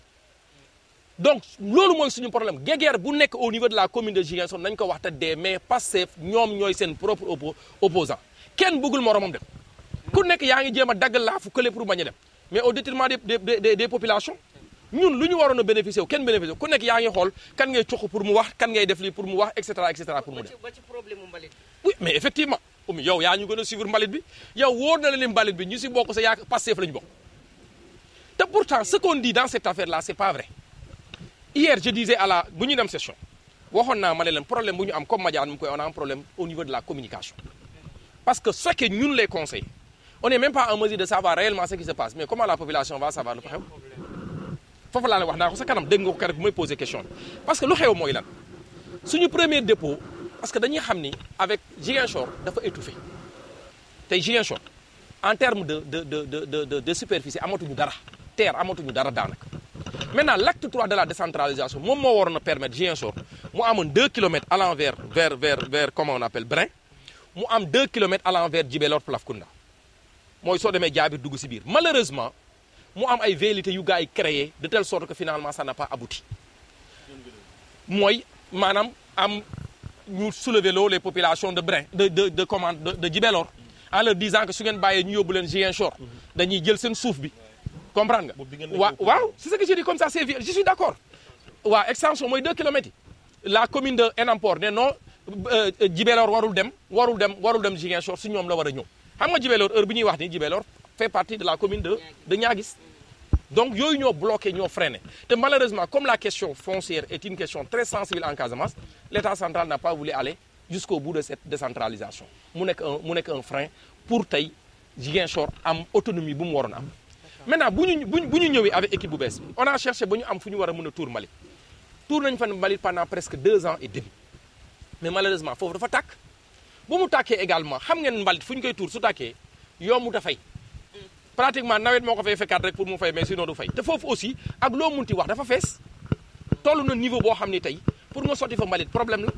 donc loolu mooy suñu problème guéguerre bu nekk au niveau de la commune de Ziguinchor nañ ko wax te dee mais Pastef ñoom ñooy seen propre opposant kenn bëggul moromam dem ku nekk yaa ngi jéem a daggal laa fu kële pour bañ a dem mais au détriment des populations ñun lu ñu waroon a bénéficier wu kenn bénéficier ku nekk yaa ngi xool kan ngay cox pour mu wax kan ngay def lii pour mu wax et cetera pour mu dem. ba ci problème mu mbalit. oui mais effectivement yow yaa ñu gën a suivre mbalit bi yow wóor na la ni mbalit bi ñu si bokk sa yaa Pastef lañu bokk Pourtant ce qu'on dit dans cette affaire là c'est pas vrai. Hier je disais à la bu ñu dem session waxoon naa ma ne leen problème bu ñu am comme Madiane mu koy on a un problème au niveau de la communication parce que ce que ñun les conseils on n'est même pas en mesure de savoir réellement ce qui se passe mais comment la population va savoir lu fa xew foofu laa ne wax naa ko sa kanam dégg nga ko keroog bu may poser question parce que lu xew mooy lan suñu premier dépôt parce que dañuy xam ni avec Ziguinchor dafa étouffé tey Ziguinchor en termes de superficie amatuñu dara terre amatuñu dara daanaka maintenant l'acte 3 de la décentralisation moom moo waroon a permettre Ziguinchor mu amoon 2 kilomètres allant vers comment on appelle Brin mu am 2 kilomètres allant vers Djibélor Plafkounda mooy soo demee jaabir dugg si biir malheureusement mu am ay velléités yu gars yi créé de telle sorte que finalement ça n'a pas abouti mooy maanaam am ñu soulever loo les populations de Brin de Djibélor en leur disant que su ngeen bàyyee ñu yóbbu leen Ziguinchor dañuy jël seen suuf bi comprendre nga waaw c'est ce que je dis comme ça c'est je suis d'accord waaw extension mooy 2 kilomètres yi la commune de Enampor ne non Djibélor warul dem Ziguinchor su ñoom la war a ñëw xam nga Djibélor heure bi ñuy wax ni Djibélor fait partie de la commune de Niaguis donc yooyu ñoo bloqué ñoo freiné te malheureusement comme la question foncière est une question très sensible en Casamance l'État central n'a pas voulu aller jusqu'au bout de cette décentralisation mu nekk un frein pour tey Ziguinchor am autonomie bu mu waroon am maintenant bu ñu ñëwee avec équipe bu bees bi on a cherché ba ñu am fu ñu war a mën a tuur mbalit tuur nañ fa mbalit pendant presque 2 ans et demi mais malheureusement foofu dafa tàkk bu mu tàkkee également xam ngeen mbalit fu ñu koy tuur su tàkkee yombu ta fay pratiquement nawet moo ko fay fekkaat rek pour mu fay mais sinon du fay te foofu aussi ak loo munti wax dafa fees toll na niveau boo xam ni tey pour nga sotti fa mbalit problème la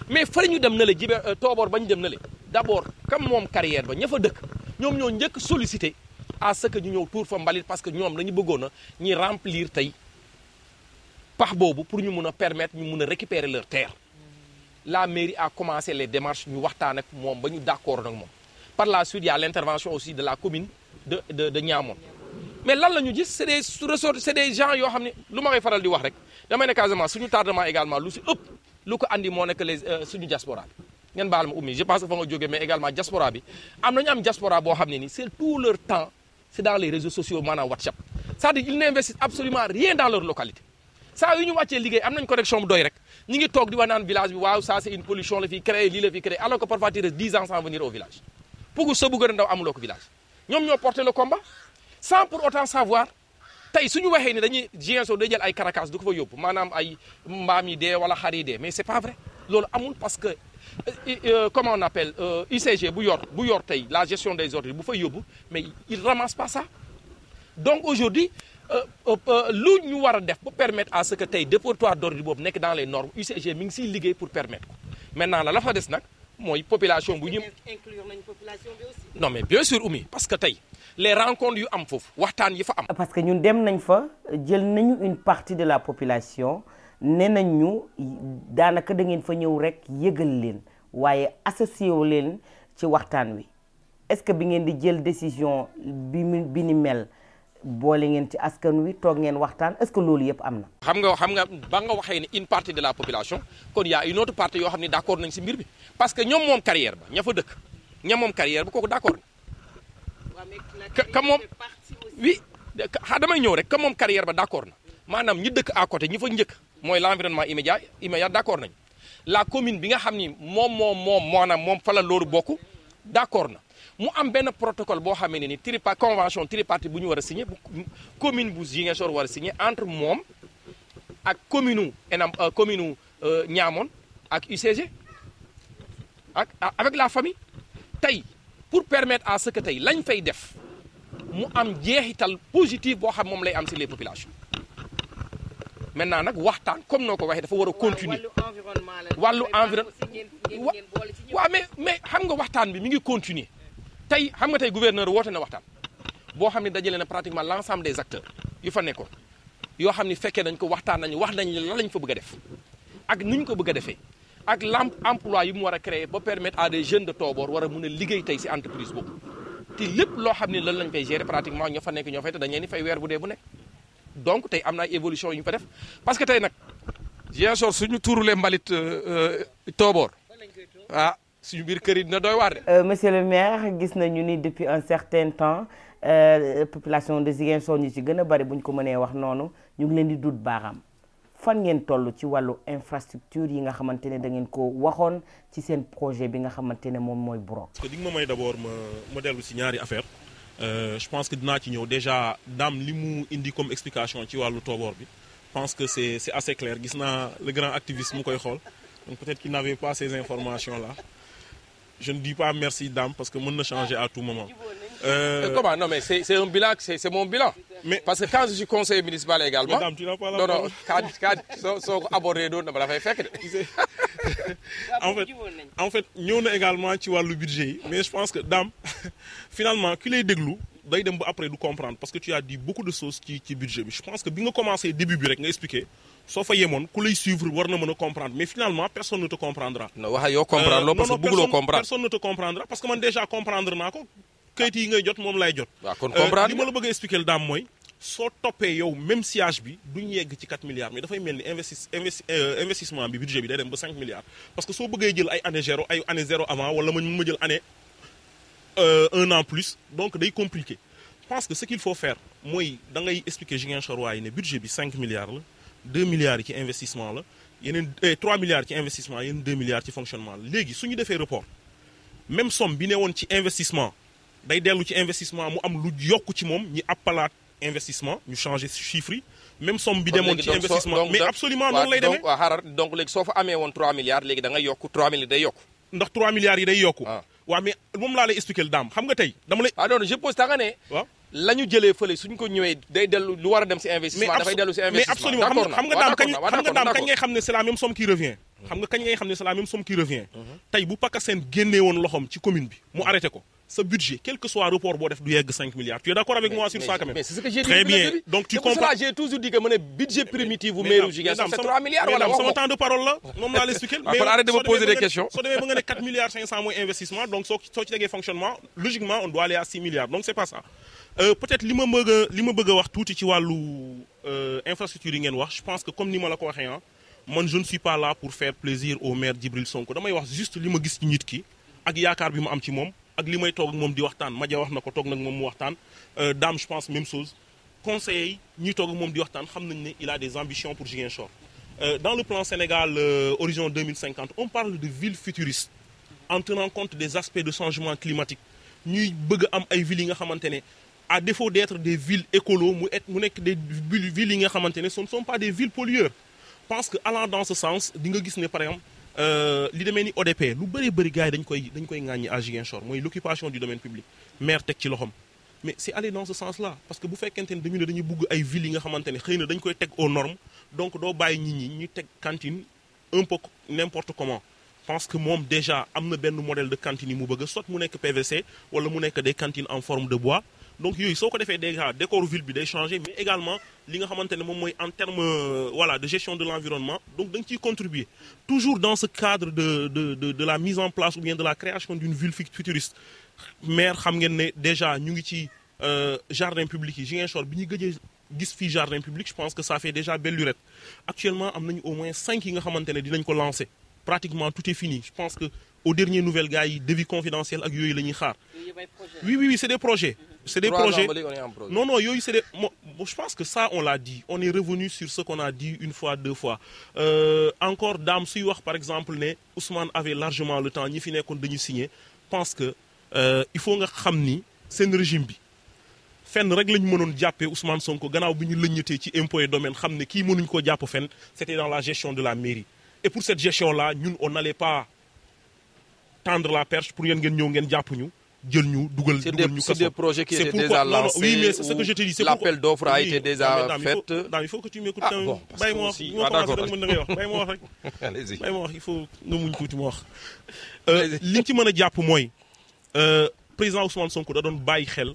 mais fa ñu dem na le tooboor ba ñu dem na le d'abord comme moom carrière ba ña fa dëkk ñoom ñoo njëkk sollicité à ce que ñu ñëw tuur fa mbalit parce que ñoom dañu bëggoon a ñi remplir tey pax boobu pour ñu mun a permettre ñu mun a récupérer leur terre la mairie a commencé les démarches ñu waxtaan ak moom ba ñu d'accord nag moom par la suite il y a l'intervention aussi de la commune de Niamone mais lan la ñu gis c'est des ressorts c'est des gens yoo xam ne lu ma koy faral di wax rek damay ne Casamance suñu tardement également lu si ëpp lu ko andi moo nekk les suñu diaspora bi ngeen baal ma ummi je pense que fa nga jógee mais également diaspora bi am nañu am diaspora boo xam ne ni c'est tout leur temps c'est dans les réseaux sociaux maanaam WhatsApp c'est-à-dire ils n'investissent absolument rien dans leur localité saa yu ñu wàccee liggéey am nañ connexion bu doy rek ñi ngi toog di wax naan village bi waaw ça c'est une pollution la fi créé lii la fi créé alors que parfois tu restes 10 ans sans venir au village pugu sa bu gën a ndaw amuloo ko village ñoom ñoo porté le combat sans pour autant savoir tey suñu waxee ni dañuy Ziguinchor day jël ay caracas du ko fa yóbbu maanaam ay mbaam yi dee wala xar yi dee mais c'est pas vrai loolu amul parce que comment on appelle UCG bu yor tey la gestion des ordures bu fay yóbbu mais il ramasse pas ça donc aujourd'hui lu ñu war a def pour permettre à ce que tey dépotoir d'ordures boobu nekk dans les normes UCG mi ngi siy liggéey pour permettre ko maintenant la fa des nag mooy population bu ñu inclure nañ population bi aussi. non mais bien sûr Oumy parce que tey les rencontres yu am foofu waxtaan yi fa am. parce que ñun dem nañ fa jël nañu une partie de la population nee nañ ñu daanaka da ngeen fa ñëw rek yëgal leen waaye associé wu leen ci waxtaan wi est-ce que bi ngeen di jël décision bi ni mel boole ngeen ci askan wi toog ngeen waxtaan est-ce que loolu yëpp am na. xam nga ba nga waxee ne une partie de la population kon y a une autre partie yoo xam ne d'accord nañ ci mbir bi parce que ñoom moom carrière ba ña fa dëkk ña moom carrière ba kooku d'accord na. ka moom oui damay ñëw rek ka moom carrière ba d'accord na maanaam ñi dëkk à côté ñi fa njëkk mooy l'environnement immédiat d'accord nañ la commune bi nga xam ni moom maanaam moom fa la loolu bokk d'accord na mu am benn protocole boo xamee ne ni convention tripartite bu ñu war a signer bu commune bu Ziguinchor war a signer entre moom ak commune Niamone ak UCG ak avec la famille tey pour permettre à ce que tey lañ fay def mu am jeexital positif boo xam moom lay am ci les populations maintenant nag waxtaan comme noo ko waxee dafa war a continuer wàllu environnement waaw mais xam nga waxtaan bi mi ngi continuer tey xam nga tey gouverneur woote na waxtaan boo xam ne dajale na pratiquement l'ensemble des acteurs yu fa nekkoon yoo xam ne fekkee nañ ko waxtaan nañu wax nañ lan lañ fa bëgg a def ak nuñ ko bëgg a defee ak l'emploi yi mu war a créer ba permettre à des jeunes de Tobor war a mun a liggéey tey ci entreprise boobu te lépp loo xam ne lan lañ fay gérer pratiquement ñoo fa nekk ñoo fay te dañ leen di fay weer bu dee bu nekk donc tey am na ay évolution yu ñu fa def parce que tey nag Ziguinchor suñu tuurulee mbalit Tobor suñu biir kër yi dina doy waar de. Monsieur le maire gis nañu ni depuis un certain temps population de Ziguinchor ñu ci gën a bari bu ñu ko mënee wax noonu ñu ngi leen di dut baaraam fan ngeen toll ci wàllu infrastructure yi nga xamante ne da ngeen ko waxoon ci seen projet bi nga xamante ne moom mooy Burok. parce que di nga ma may d'abord ma dellu si ñaari affaire je pense que dinaa ci ñëw déjà daam li mu indi comme explication ci wàllu tooboor bi je pense que c'est assez clair gis naa le grand activiste mu koy xool donc peut-être qu'il n'avait pas ces informations là je ne dis pas merci dame parce que mën na changer à tout moment. Comment? Non, mais c'est un bilan, c'est mon bilan. Mais parce que quand je suis conseiller municipal également. Madame, tu n'as pas la non, parole. quand soo abordé d'autres, dama dafay fekk de. en fait ñëw na également ci wàllu budget yi mais je pense que dame finalement ki lay déglu day dem ba après du comprendre parce que tu as dit beaucoup de choses ci budget bi je pense que bi nga commencé début bi rek nga expliquer soo fa yemoon ku lay suivre war na mën a comprendre mais finalement personne ne te comprendra. non wax yoo comprendre loo parce que bëgguloo comprendre. personne ne te comprendra parce que man déjà comprendre naa ko kayit yi ngay jot moom lay jot. waaw kon comprendre li ma la bëgg a expliquer daam mooy soo toppee yow même siège bi duñ yegg ci 4 milliards mais dafay mel ni investissement bi budget bi day dem ba 5 milliards parce que soo bëggee jël ay année zéro avant wala ma jël année 1 an plus donc day compliqué je pense que ce qu'il faut faire mooy da ngay expliquer Ziguinchor waaye ne budget bi 5 milliards la 2 milliards yi ci investissement la yeneen 3 milliards ci investissement yeneen 2 milliards ci fonctionnement la léegi su ñu defee report même somme bi ne woon ci investissement day dellu ci investissement mu am lu yokk ci moom ñi appalaat investissement ñu changer chiffres yi même somme bi demoon ci investissement mais absolument noonu lay demee waaw xaaral donc léegi soo fa amee woon 3 milliards léegi da ngay yokk 3 milliards day yokk ndax 3 milliards yi day yokku waaw mais moom laa lay expliquer daam xam nga tey dama lay non je pose ta nga ne waaw la ñu jëlee fële suñ ko ñëwee day dellu lu war a dem ci investissement dafay dellu ci investissement mais absolument xam nga daam kañ ngay xam ne c'est la même somme qui revient xam nga kañ ngay xam ne c'est la même somme qui revient tey bu PACASEN génnee woon loxoom ci commune bi mu arrêté ko sa budget quel que soit report boo def du yegg 5 milliards tu es d'accord avec moi sur ça quand même mais c'est ce que j'ai dit très bien donc tu comprends c'est pour ça j'ai toujours dit que mon budget primitif vous mairie Ziguinchor c'est 3 milliards wala sama temps de parole la moom laa l'expliquer mais arrête de me poser des questions soo demee ba nga ne 4 milliards 500 mooy investissement donc soo ci tegee fonctionnement logiquement on doit aller à 6 milliards donc c'est pas ça peut-être li ma bëgg a wax tuuti ci wàllu infrastructure yi ngeen wax je pense que comme ni ma la ko waxee man je ne suis pas là pour faire plaisir au maire Djibril Sonko damay wax juste li ma gis ci nit ki ak yaakaar bi ma am ci moom ak li may toog ak moom di waxtaan Madia wax na ko toog nag moom mu waxtaan Dame je pense même chose conseillers yi ñuy toog ak moom di waxtaan xam nañ ne il a des ambitions pour Ziguinchor dans le plan Sénégal horizon 2050 on parle de ville futuriste en tenant compte des aspects de changement climatique ñuy bëgg am ay villes yi nga xamante ne à défaut d'être des villes écolo mu nekk des villes yi nga xamante ne ce ne sont pas des villes pollueurs je pense que allant dans ce sens di nga gis ne par exemple li demee ni ODP lu bëri gars yi dañ koy ŋàññi à Ziguinchor mooy l'occupation du domaine public maire teg ci loxom mais c'est aller dans ce sens là parce que bu fekkente ne dañuy bugg ay villes yi nga xamante ne xëy na dañ koy teg aux normes donc doo bàyyi nit ñi ñu teg cantine un peu n'importe comment je pense que moom déjà am na benn modèle de cantine yi mu bëgg soit mu nekk PVC wala mu nekk des cantines en forme de bois donc yooyu soo ko defee déjà décor ville bi day changer mais également li nga xamante ne moom mooy en terme voilà de gestion de l'environnement donc da nga ciy contribuer toujours dans ce cadre de la mise en place ou bien de la création d'une ville futuriste maire xam ngeen ne déjà ñu ngi ci jardin public yi Ziguinchor bi ñu gëjee gis fii jardin public je pense que ça fait déjà belle lurette actuellement am nañu au moins 5 yi nga xamante ne dinañ ko lancer pratiquement tout est fini je pense que aux dernières nouvelles gars yi devis confidentiel ak yooyu la ñuy xaar oui c'est des projets c'est des projets non yooyu c'est des je pense que ça on l'a dit on est revenu sur ce qu'on a dit une fois deux fois encore Dame suy wax par exemple ne Ousmane avait largement le temps ñi fi nekkoon dañu signer pense que il faut nga xam ni seen régime bi fenn rek lañu mënoon jàppee Ousmane Sonko gannaaw bi ñu lëññatee ci impôt et domaine xam ne kii mënuñ koo jàpp fenn c'était dans la gestion de la mairie et pour cette gestion là ñun on n'allait pas tendre la perche pour yéen ngeen ñëw ngeen jàpp ñu jël ñu dugal ñu kaso. C'est des projets qui étaient déjà lancés. Oui, mais c'est ce que je te dis. L'appel d'offres a été déjà fait. Il faut que tu m'écoutes. Bon, parce que aussi... Allez-y. Il faut nga muñ tuuti ma wax. Li ci mën a jàpp mooy président Ousmane Sonko da doon bàyyi xel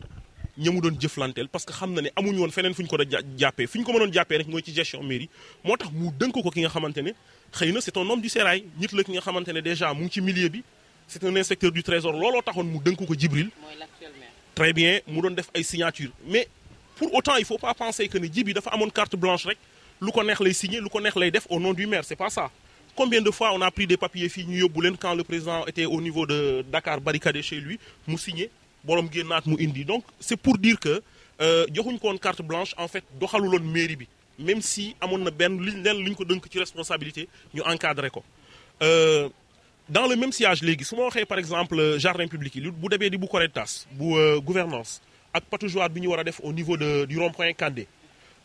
ñamu doon jëflanteel parce que xam na ne amuñu woon feneen fu ñu ko da jàppee fu ñu ko mënoon jàppee rek mooy ci gestion mairie moo tax mu dënk ko ki nga xamante ne xëy na c'est un homme du sérail nit la ki nga xamante ne déjà mu ngi ci milieu bi c'est un inspecteur du trésor looloo taxoon mu dënk ko Djibril très bien mu doon def ay signature mais pour autant il faut pas penser que ne Djibi dafa amoon carte blanche rek lu ko neex lay signer lu ko neex lay def au nom du maire c'est pas ça combien de fois on a pris des papiers fii ñu yóbbu leen quand le président était au niveau de Dakar barricadé chez lui mu signer borom génnaat mu indi donc c'est pour dire que joxuñ ko woon carte blanche en fait doxaluloon mairie bi même si amoon na benn luñ ko dënk ci responsabilité ñu encadré ko. Dans le même sillage léegi su ma waxee par exemple jardin public yi bu demee di bu Correctas bu gouvernance ak pataugeoire bi ñu war a def au niveau du rond-point Kandé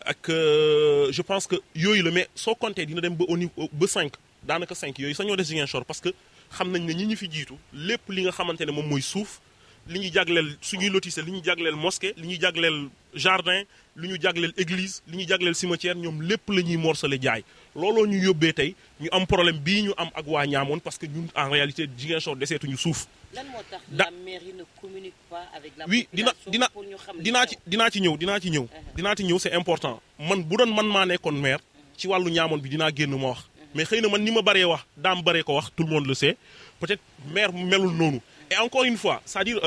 ak je pense que yooyu la mais soo compté dina dem ba au niveau ba 5 daanaka 5 yooyu sañoo def Ziguinchor parce que xam nañ ne ñi ñu fi jiitu lépp li nga xamante ne moom mooy suuf li ñuy jagleel suñuy lotissé li ñuy jagleel mosquée li ñuy jagleel jardin li ñu jagleel église li ñuy jagleel cimetière ñoom lépp la ñuy morcelé jaay looloo ñu yóbbee tey ñu am problème bii ñu am ak waa Niamone parce que ñun en réalité Ziguinchor deseetuñu suuf. lan moo tax la mairie ne communique pas avec la oui population pour ñu xam dinaa ci ñëw c'est important man bu doon man maa nekkoon maire ci wàllu Niamone bi dinaa génn ma wax mais xëy na man ni ma bëree wax daam bëree ko wax tout le monde le sait peut-être maire melul noonu et encore une fois c'est-à-dire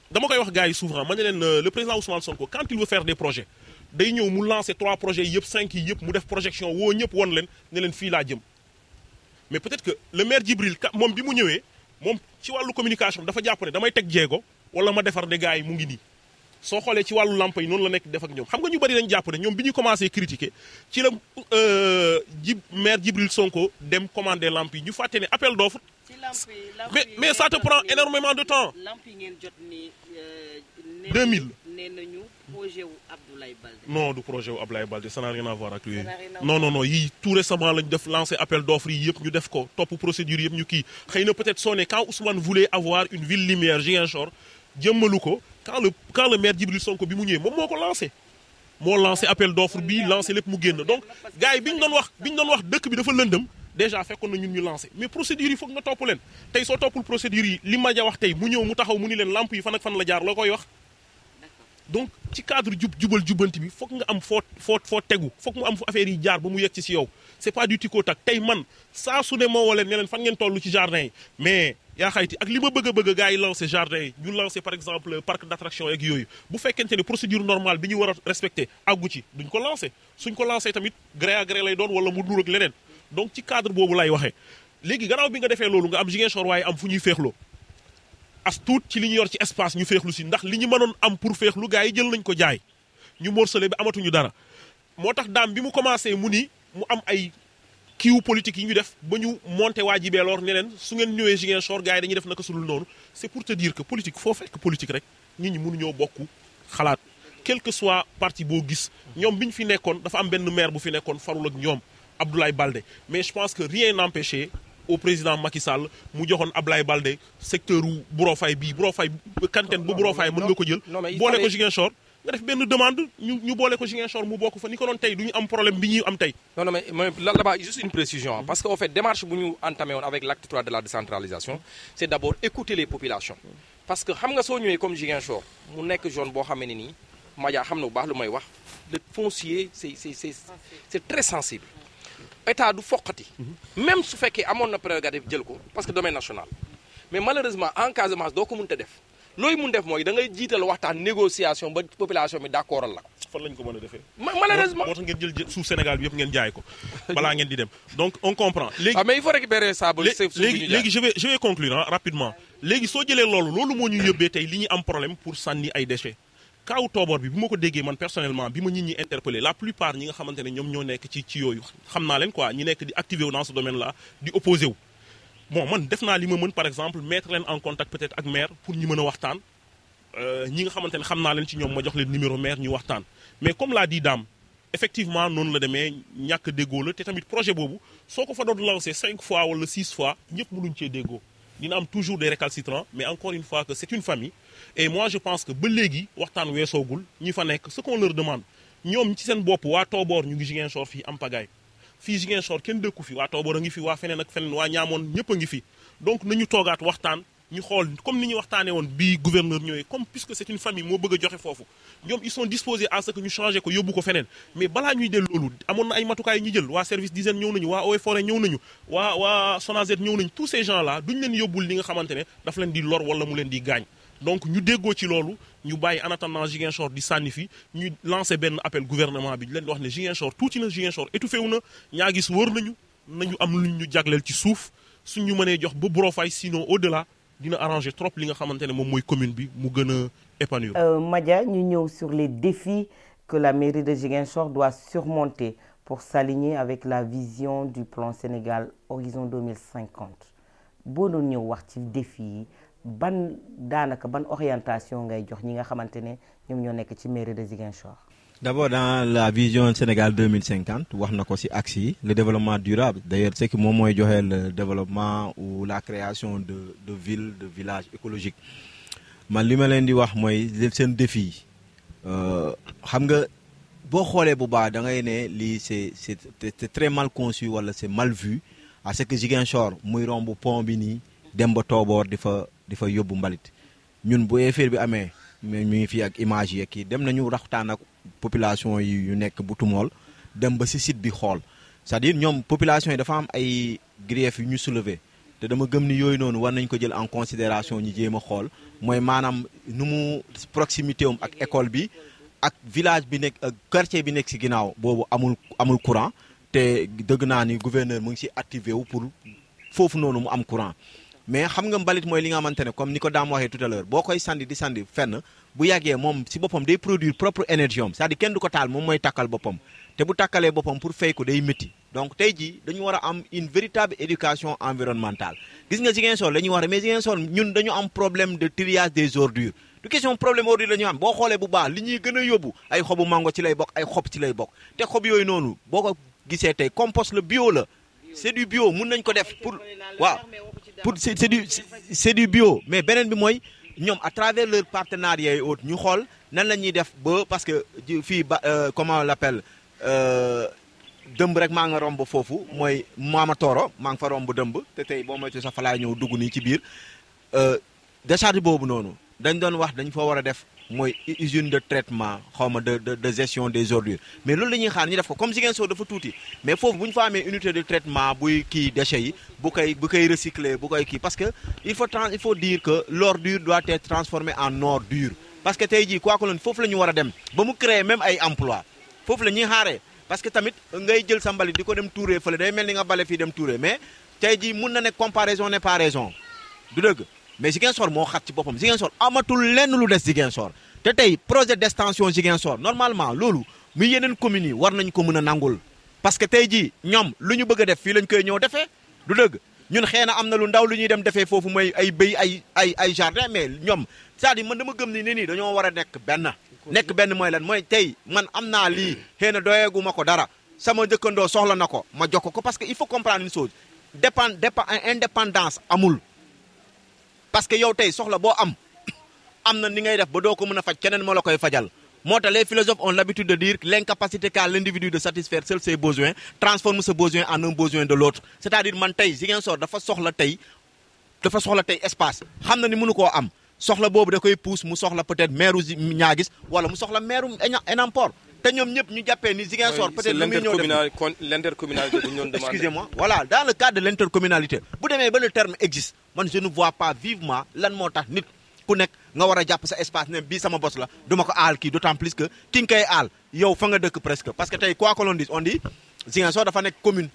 dama koy wax gars yi souvent ma ne leen le président Ousmane Sonko quand il veut faire des projets day ñëw mu lancer 3 projets yëpp 5 yi yëpp mu def projection woo ñëpp won leen ne leen fii laa jëm mais peut-être que le maire Djibril moom bi mu ñëwee moom ci wàllu communication dafa jàpp ne damay teg jéego wala ma defar de gars yi mu ngi nii soo xoolee ci wàllu lamp yi noonu la nekk def ak ñoom xam nga ñu bari dañ jàpp ne ñoom bi ñu commencé critiquer ci la maire Djibril Sonko dem commander lamp yi ñu fàtte ne appel d'offre mais ça te prend énormément de temps. lamp yi ngeen jot ni 2000 nee nañu projet wu Abdoulaye Baldé. non du projet wu Abdoulaye Baldé ça n'a rien à voir ak lui non yii tout récemment lañu def lancé appel d'offres yi yëpp ñu def ko topp procédure yëpp ñu kii xëy na peut-être soo ne quand Ousmane voulait avoir une ville lumière Ziguinchor jëmmalu ko quand le maire Djibril Sonko bi mu ñëwee moom moo ko lancé moo lancé appel d'offres bi lancé lépp mu génn donc gars yi bi ñu doon wax dëkk bi dafa lëndëm déjà fekkoon na ñun ñu lancé mais procédure yi foog nga topp leen tey soo toppul procédure yi li ma ja wax tey mu ñëw mu taxaw mu ni leen lamp yi fan ak fan la jaar loo koy wax donc ci cadre jubal jubbanti bi foog nga am foo tegu foog mu am fu affaire yi jaar ba mu yegg ci si yow c'est pas du tico tac tey man saa su ne moo waleen ne leen fan ngeen toll ci jardin yi mais yaa xayti ak li ma bëgg gars yi lancé jardin yi ñu lancé par exemple parc d'attraction yeeg yooyu bu fekkente ne procédure normale bi ñu war a respecté àggu ci duñ ko lancé suñ ko lancé tamit gré à gré lay doon wala mu nur ak leneen donc ci cadre boobu lay waxee léegi gannaaw bi nga defee loolu nga am Ziguinchor waaye am fu ñuy féexloo as tuut ci li ñu yor ci espace ñu féexlu si ndax li ñu mënoon am pour féexlu gars yi jël nañ ko jaay ñu morcelé bi amatuñu dara moo tax daam bi mu commencé mu ni mu am ay kiiwu politique yi ñu def ba ñu monté waa Jibeeloor ne leen su ngeen ñëwee Ziguinchor gars yi dañuy def naka sulul noonu c'est pour te dire que politique foo fekk politique rek nit ñi mënuñoo bokk xalaat quel que soit parti boo gis ñoom bi ñu fi nekkoon dafa am benn maire bu fi nekkoon farul ak ñoom Abdoulaye Baldé mais je pense que rien n'empêchait au président Macky Sall mu joxoon Abdoulaye Baldé secteur u Burofay bii Burofay kanteen bu Burofay mën nga ko jël boole ko Ziguinchor nga def benn demande ñu boole ko Ziguinchor mu bokk fa ni ko doon tey du ñu am problème bi ñuy am tey non mais là-bas juste une précision parce que au fait démarche bu ñu entamé woon avec l'acte 3 de la décentralisation c'est d'abord écouter les populations parce que xam nga soo ñëwee comme Ziguinchor mu nekk zone boo xamee ne nii Madia xam na bu baax lu may wax le foncier c'est très sensible état du foqati même su fekkee amoon na prérogative jël ko parce que domaine national mais malheureusement en Casamance doo ko mënta def looy mun def mooy da ngay jiital waxtaan négociation ba population bi d'accordal la fan lañ ko mën a defee malheureusement moo tax ngeen jël suuf Sénégal bi yëpp ngeen jaay ko balaa ngeen di dem donc on comprend léegi mais il faut récupérer ça léegi je vais conclure rapidement léegi soo jëlee loolu moo ñu yóbbee tey li ñu am problème pour sànni ay déchets kaaw tooboor bi ma ko déggee man personnellement bi ma nit ñi interpellé la plupart ñi nga xamante ne ñoom ñoo nekk ci yooyu xam naa leen quoi ñi nekk di activé wu dans ce domaine là di opposé wu bon man def naa li ma mën par exemple mettre leen en contact peut-être ak maire pour ñu mën a waxtaan ñi nga xamante ne xam naa leen ci ñoom ma jox leen numéro maire ñu waxtaan mais comme l'a dit Dame effectivement noonu la demee ñàkk déggoo la te tamit projet boobu soo ko fa doon lancé 5 fois wala 6 fois ñëpp mënuñ cee déggoo dina am toujours des récalcitrants mais encore une fois que c'est une famille et moi je pense que ba léegi waxtaan weesoogul ñi fa nekk ce qu'on leur demande ñoom ci seen bopp waa Tooboor ñu ngi Ziguinchor fii am pagaay fii Ziguinchor kenn dëkku fi waa Tooboor a ngi fi waa feneen ak feneen waa Ñaamoon ñëpp a ngi fi donc nañu toogaat waxtaan ñu xool comme ni ñu waxtaanee woon bii gouverneur ñëwee comme puisque c'est une famille moo bëgg a joxe foofu ñoom ils sont disposés à ce que ñu changer ko yóbbu ko feneen mais balaa ñuy del loolu amoon na ay matukaay ñu jël waa service d'hygiène ñëw nañu waa Eaux et Forêts ñëw nañu waa Sonazed ñëw nañu tous ces gens là duñ leen yóbbul li nga xamante ne daf leen di lor wala mu leen di gaañ donc ñu déggoo ci loolu ñu bàyyi en attendant Ziguinchor di sànni fi ñu lancé benn appel gouvernement bi di leen di wax ne Ziguinchor tuuti na Ziguinchor étouffé wu na ñaa gis wër nañu am luñ ñu jagleel ci suuf suñu mënee jox ba Burofay sinon au delà dina arranger trop li nga xamante ne moom mooy commune bi mu gën a épanouir. Madia, ñu ñëw sur les défis que la mairie de Ziguinchor doit surmonter pour s'aligner avec la vision du plan Sénégal Horizon 2050 boo doon ñëw wax ci défi yi ban orientation ngay jox ñi nga xamante ne ñoom ñoo nekk ci mairie de Ziguinchor. D'abord, dans la vision Sénégal 2050, wax na ko ci axe yi le développement durable. D'ailleurs, c'est que moom mooy joxe le développement ou la création de villes, de villages écologiques. Man li ma leen di wax mooy seen défi xam nga boo xoolee bu baax da ngay ne lii c'est très mal conçu wala c'est mal vu à ce que Ziguinchor muy romb pont bi nii dem ba Tooboor di fa yóbbu mbalit ñun bu affaire bi amee mais ñu ngi fii ak image yi kii dem nañu waxtaan ak population yi yu nekk bu Tumool dem ba ci site bi xool c'est-à-dire ñoom population yi dafa am ay griefs yu ñu soulever te dama gëm ni yooyu noonu war nañ ko jël en considération ñu jéem a xool mooy maanaam nu mu proximité am ak école bi ak village bi nekk ak quartier bi nekk ci ginnaaw boobu amul courant te dëgg naa ni gouverneur mu ngi ci activé wu pour foofu noonu mu am courant mais xam nga mbalit mooy li nga xamante ne comme ni ko daam waxee tout à l'heure boo koy sandi di sandi fenn bu yàggee moom ci boppam day produire propre énergie am c'est-à-dire kenn du ko taal moom mooy tàkkal boppam te bu tàkkalee boppam pour fay ko day métti donc tey jii dañu war a am une véritable éducation environnementale gis nga Ziguinchor la ñuy wax mais Ziguinchor ñun dañu am problème de triage des ordures du question problème ordure la ñu am boo xoolee bu baax li ñuy gën a yóbbu ay xobu mango ci lay bokk ay xob ci lay bokk te xob yooyu noonu boo ko gisee tey compost la bio la c'est du bio mun nañ ko def pour waaw pour c'est du bio mais beneen bi mooy ñoom à travers leur partenariat et autres ñu xool nan la ñuy def ba parce que fii ba comment on l'appelle dëmb rek maa nga romb foofu mooy Maama Tooro maa ngi fa romb dëmb te tey boo moytu sa fa laay ñëw dugg nii ci biir décharge boobu noonu dañ doon wax dañ fa war a def mooy usine de traitement xaw ma de gestion des ordures mais loolu la ñuy xaar ñu def ko comme Ziguinchor dafa tuuti mais foofu bu ñu fa amee unité de traitement buy kii déchets yi bu koy recycler bu koy kii parce que il faut dire que l'ordure doit être transformée en ordure parce que tey jii quoi que loon foofu la ñu war a dem ba mu créer même ay emploi foofu la ñuy xaaree parce que tamit ngay jël sa mbalit di ko dem tuuree fële day mel ni nga bale fii dem tuuree mais tey jii mun na nekk comparaison n'est pas raison du dëgg mais Ziguinchor moo xat ci boppam Ziguinchor amatul lenn lu des Ziguinchor te tey projet d'extension Ziguinchor normalement loolu muy yeneen communes yi war nañ ko mën a nangul parce que tey jii ñoom lu ñu bëgg a def fii lañ koy ñëw defee du dëgg ñun xëy na am na lu ndaw lu ñuy dem defee foofu mooy ay béy ay jardin mais ñoom c'est-à-dire man dama gëm ni nii dañoo war a nekk benn mooy lan mooy tey man am naa lii xëy na doyeegu ma ko dara sama dëkkandoo soxla na ko ma jox ko parce que il faut comprendre une chose indépendance amul parce que yow tey soxla boo am na ni ngay def ba doo ko mën a faj keneen moo la koy fajal moo tax les philosophes ont l'habitude de dire que l'incapacité qu'a l'individu de satisfaire seul ses besoins transforme ce besoin en un besoin de l'autre c'est-à-dire man tey Ziguinchor dafa soxla tey espace xam na ni mënu koo am soxla boobu da koy pousse mu soxla peut-être maire Niaguis wala mu soxla maire Enampor te ñoom ñëpp ñu jàppee ni Ziguinchor peut-être lu muy ñëw def l'intercommunalité bu ñu doon demandé. Excusez-moi voilà dans le cadre de l'intercommunalité bu demee ba le terme existe man je ne vois pas vivement lan moo tax nit ku nekk nga war a jàpp sa espace ne bii sama bos la duma ko aal kii d'autant plus que ki nga koy aal yow fa nga dëkk presque parce que tey quoi que l'on dise on dit Ziguinchor dafa nekk commune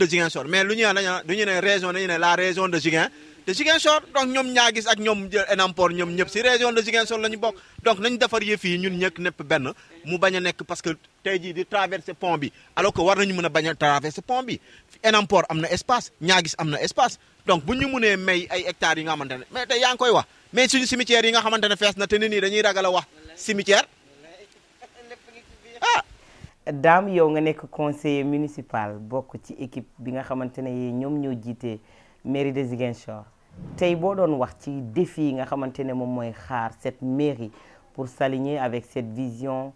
de Ziguinchor mais lu ñu ne région dañu ne la région de Ziguinchor te Ziguinchor donc ñoom Niaguis ak ñoom Enampor ñoom ñëpp ci région de Ziguinchor la ñu bokk donc nañ defar yëf yi ñun ñëpp nepp benn mu bañ a nekk parce que tey jii di traverser pont bi alors que war nañu mën a bañ a traverser pont bi Enampor am na espace Niaguis am na espace donc bu ñu mënee may ay hectares yi nga xamante ne mais tey yaa ngi koy wax mais suñu cimetière yi nga xamante ne fees na te nit ñi dañuy ragal a wax cimetière Dame yow nga nekk conseiller municipal bokk ci équipe bi nga xamante ne ñoom ñoo jiite mairie de Ziguinchor tey boo doon wax ci défi yi nga xamante ne moom mooy xaar cette mairie pour s'aligner avec cette vision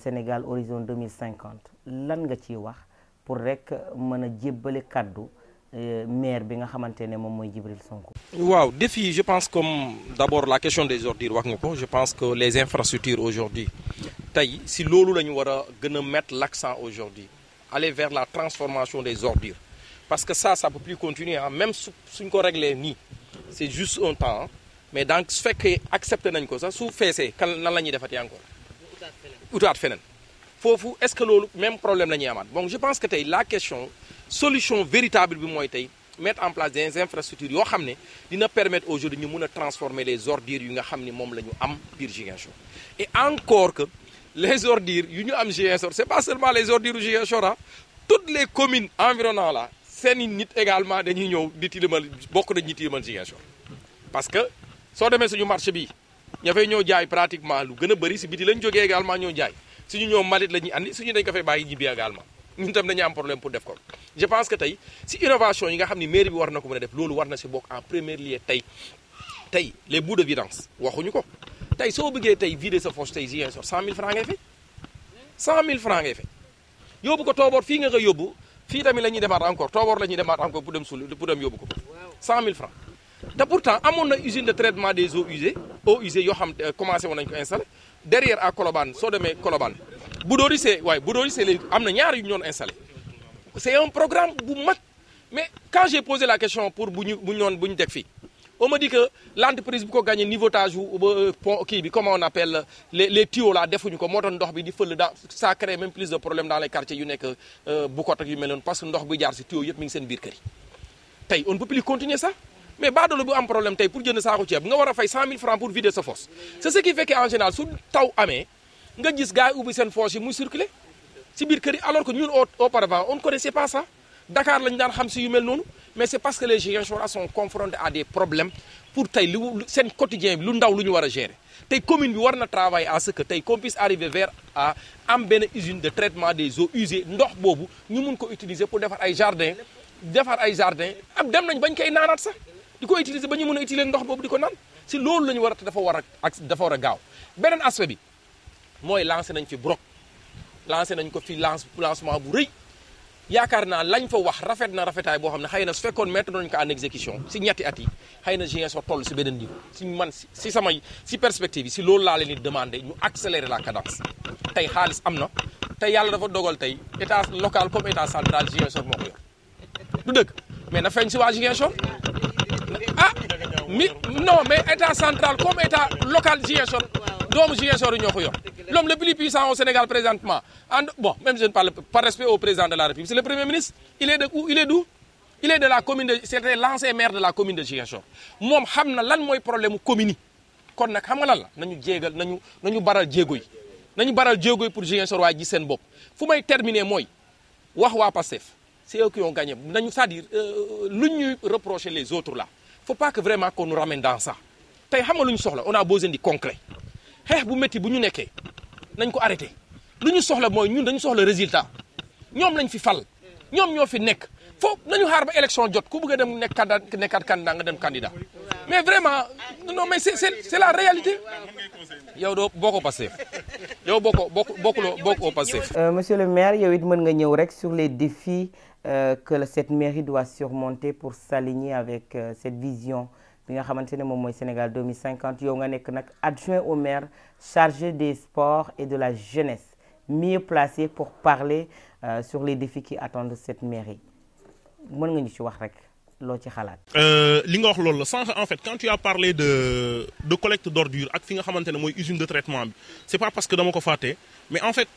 Sénégal Horizon 2050 lan nga ciy wax pour rek mën a jébbale kaddu maire bi nga xamante ne moom mooy Djibril Sonko. waaw défi je pense comme d'abord la question des ordures wax nga ko je pense que les infrastructures aujourd'hui tey si loolu la ñu war a gën a mettre l'accent aujourd'hui aller vers la transformation des ordures parce que ça peut plus continuer même suñ ko régler nii c'est juste un temps mais donc su fekkee accepté nañ ko sax su feesee kan lan la ñuy defati encore utaat feneen foofu est-ce que loolu même problème la ñuy amaat donc je pense que tey la question solution véritable bi mooy tey mettre en place des infrastructures yoo xam ne dina permettre aujourd'hui ñu mun a transformer les ordures yu nga xam ne moom la ñu am biir Ziguinchor et encore que les ordures yu ñu am Ziguinchor c'est pas seulement les ordures Ziguinchor ah toutes les communes environnantes là seeni nit également dañuy ñëw di tilimal bokk nañ ñi tilimal Ziguinchor parce que soo demee suñu marché bi ña fay ñëw jaay pratiquement lu gën a bëri si biti lañ jógee également ñoo jaay suñu ñëw mbalit la ñuy andi suñu dañ ko fay bàyyi ñibbi également ñun tam dañu am problème pour def ko je pense que tey si innovation yi nga xam ni mairie bi war na ko mën a def loolu war na si bokk en premier lieu tey les bouts de vidange waxuñu ko tey soo bëggee tey vider sa fosse tey Ziguinchor 100 000 francs ngay fay 100 000 francs ngay fay yóbbu ko Tooboor fii nga ko yóbbu fii tamit la ñuy demaat encore Tooboor la ñuy demaat encore pour dem yóbbu ko 100 000 francs te pourtant amoon na usine de traitement des eaux usées yoo xam commencé woon nañu ko installé derrière à Colobane soo demee Colobane Budori c'est léegi am na ñaar yu ñu doon installé c'est un programme bu mag mais quand j'ai posé la question pour bu ñu teg fii on me dit que l'entreprise bu ko gagné niveautage wu pont kii bi comment on appelle les tuyaux là defuñu ko moo tax ndox bi di fël dans ça crée même plus de problèmes dans les quartiers yu nekk Bukot ak yu mel noonu parce que ndox bi jaar si tuyaux yëpp mi ngi seen biir kër yi tey on ne peut plus continuer ça mais baadoolo bu am problème tey pour jënd saako ceeb nga war a fay 100 000 francs pour vider sa fosse c'est ce qui fait que en général su taw amee nga gis gars yi ubbi seen fosse yi muy circuler si biir kër yi alors que ñun auparavant on ne connaissait pas ça Dakar lañu daan xam si yu mel noonu mais c'est parce que les Ziguinchorois sont confrontés à des problèmes pour tey lu seen quotidien bi lu ndaw lu ñu war a gérer tey commune bi war na travailler à ce que tey qu'on puisse arriver vers à am benn usine de traitement des eaux usées ndox boobu ñu mun ko utiliser pour defar ay jardin ak dem nañ bañ koy naanaat sax di ko utiliser ba ñu mën a utiliser ndox boobu di ko naan si loolu la ñu war a dafa war a gaaw beneen aspect bi mooy lancé nañ fi Brok lancé nañ ko fi lancement bu rëy yaakaar naa lañ fa wax rafet na rafetaay boo xam ne xëy na su fekkoon mettre nañ ko en exécution si ñetti at yi xëy na Ziguinchor toll si beneen niveau si perspective yi si loolu laa leen di demander ñu accélérer la cadence tey xaalis am na tey yàlla dafa dogal tey état local comme état central Ziguinchor moo ko yor du dëgg mais na feeñ si waa Ziguinchor non mais état central comme état local Ziguinchor doomu Ziguinchor yi ñoo ko yor l'homme le plus puissant au Sénégal présentement bon même je ne parle par respect au président de la République c'est le premier ministre il est d'où il est de la commune de c'était l'ancien maire de la commune de Ziguinchor moom xam na lan mooy problème mu commune yi kon nag xam nga lan la nañu baral jéego yi pour Ziguinchor waaye gis seen bopp fu may terminer mooy wax waa Pastef c'est eux qui ont gagné nañu c'est-à-dire lu ñuy reprocher les autres là faut pas que vraiment qu'on nous ramène dans ça tey xam nga lu ñu soxla on a besoin de concret xeex bu métti bu ñu nekkee nañ ko arrêté lu ñu soxla mooy ñun dañu soxla résultat ñoom lañ fi fal ñoom ñoo fi nekk foofu nañu xaar ba élection jot ku bëgg a dem nekkaat candidat nga dem candidat mais vraiment non mais c'est la réalité yow doo boo ko Pastef yow bokkuloo Pastef. Monsieur le maire yow it mën nga ñëw rek sur les défis que cette mairie doit surmonter pour s'aligner avec cette vision bi nga xamante ne moom mooy Sénégal 2050 yow nga nekk nag adjoint au maire chargé des sports et de la jeunesse mieux placé pour parler sur les défis qui attendent cette mairie mën nga ñu ci wax rek loo ci xalaat. li nga wax loolu la sànq en fait quand tu as parlé de collecte d'ordures ak fi nga xamante ne mooy usine de traitement bi c'est pas parce que dama ko fàtte mais en fait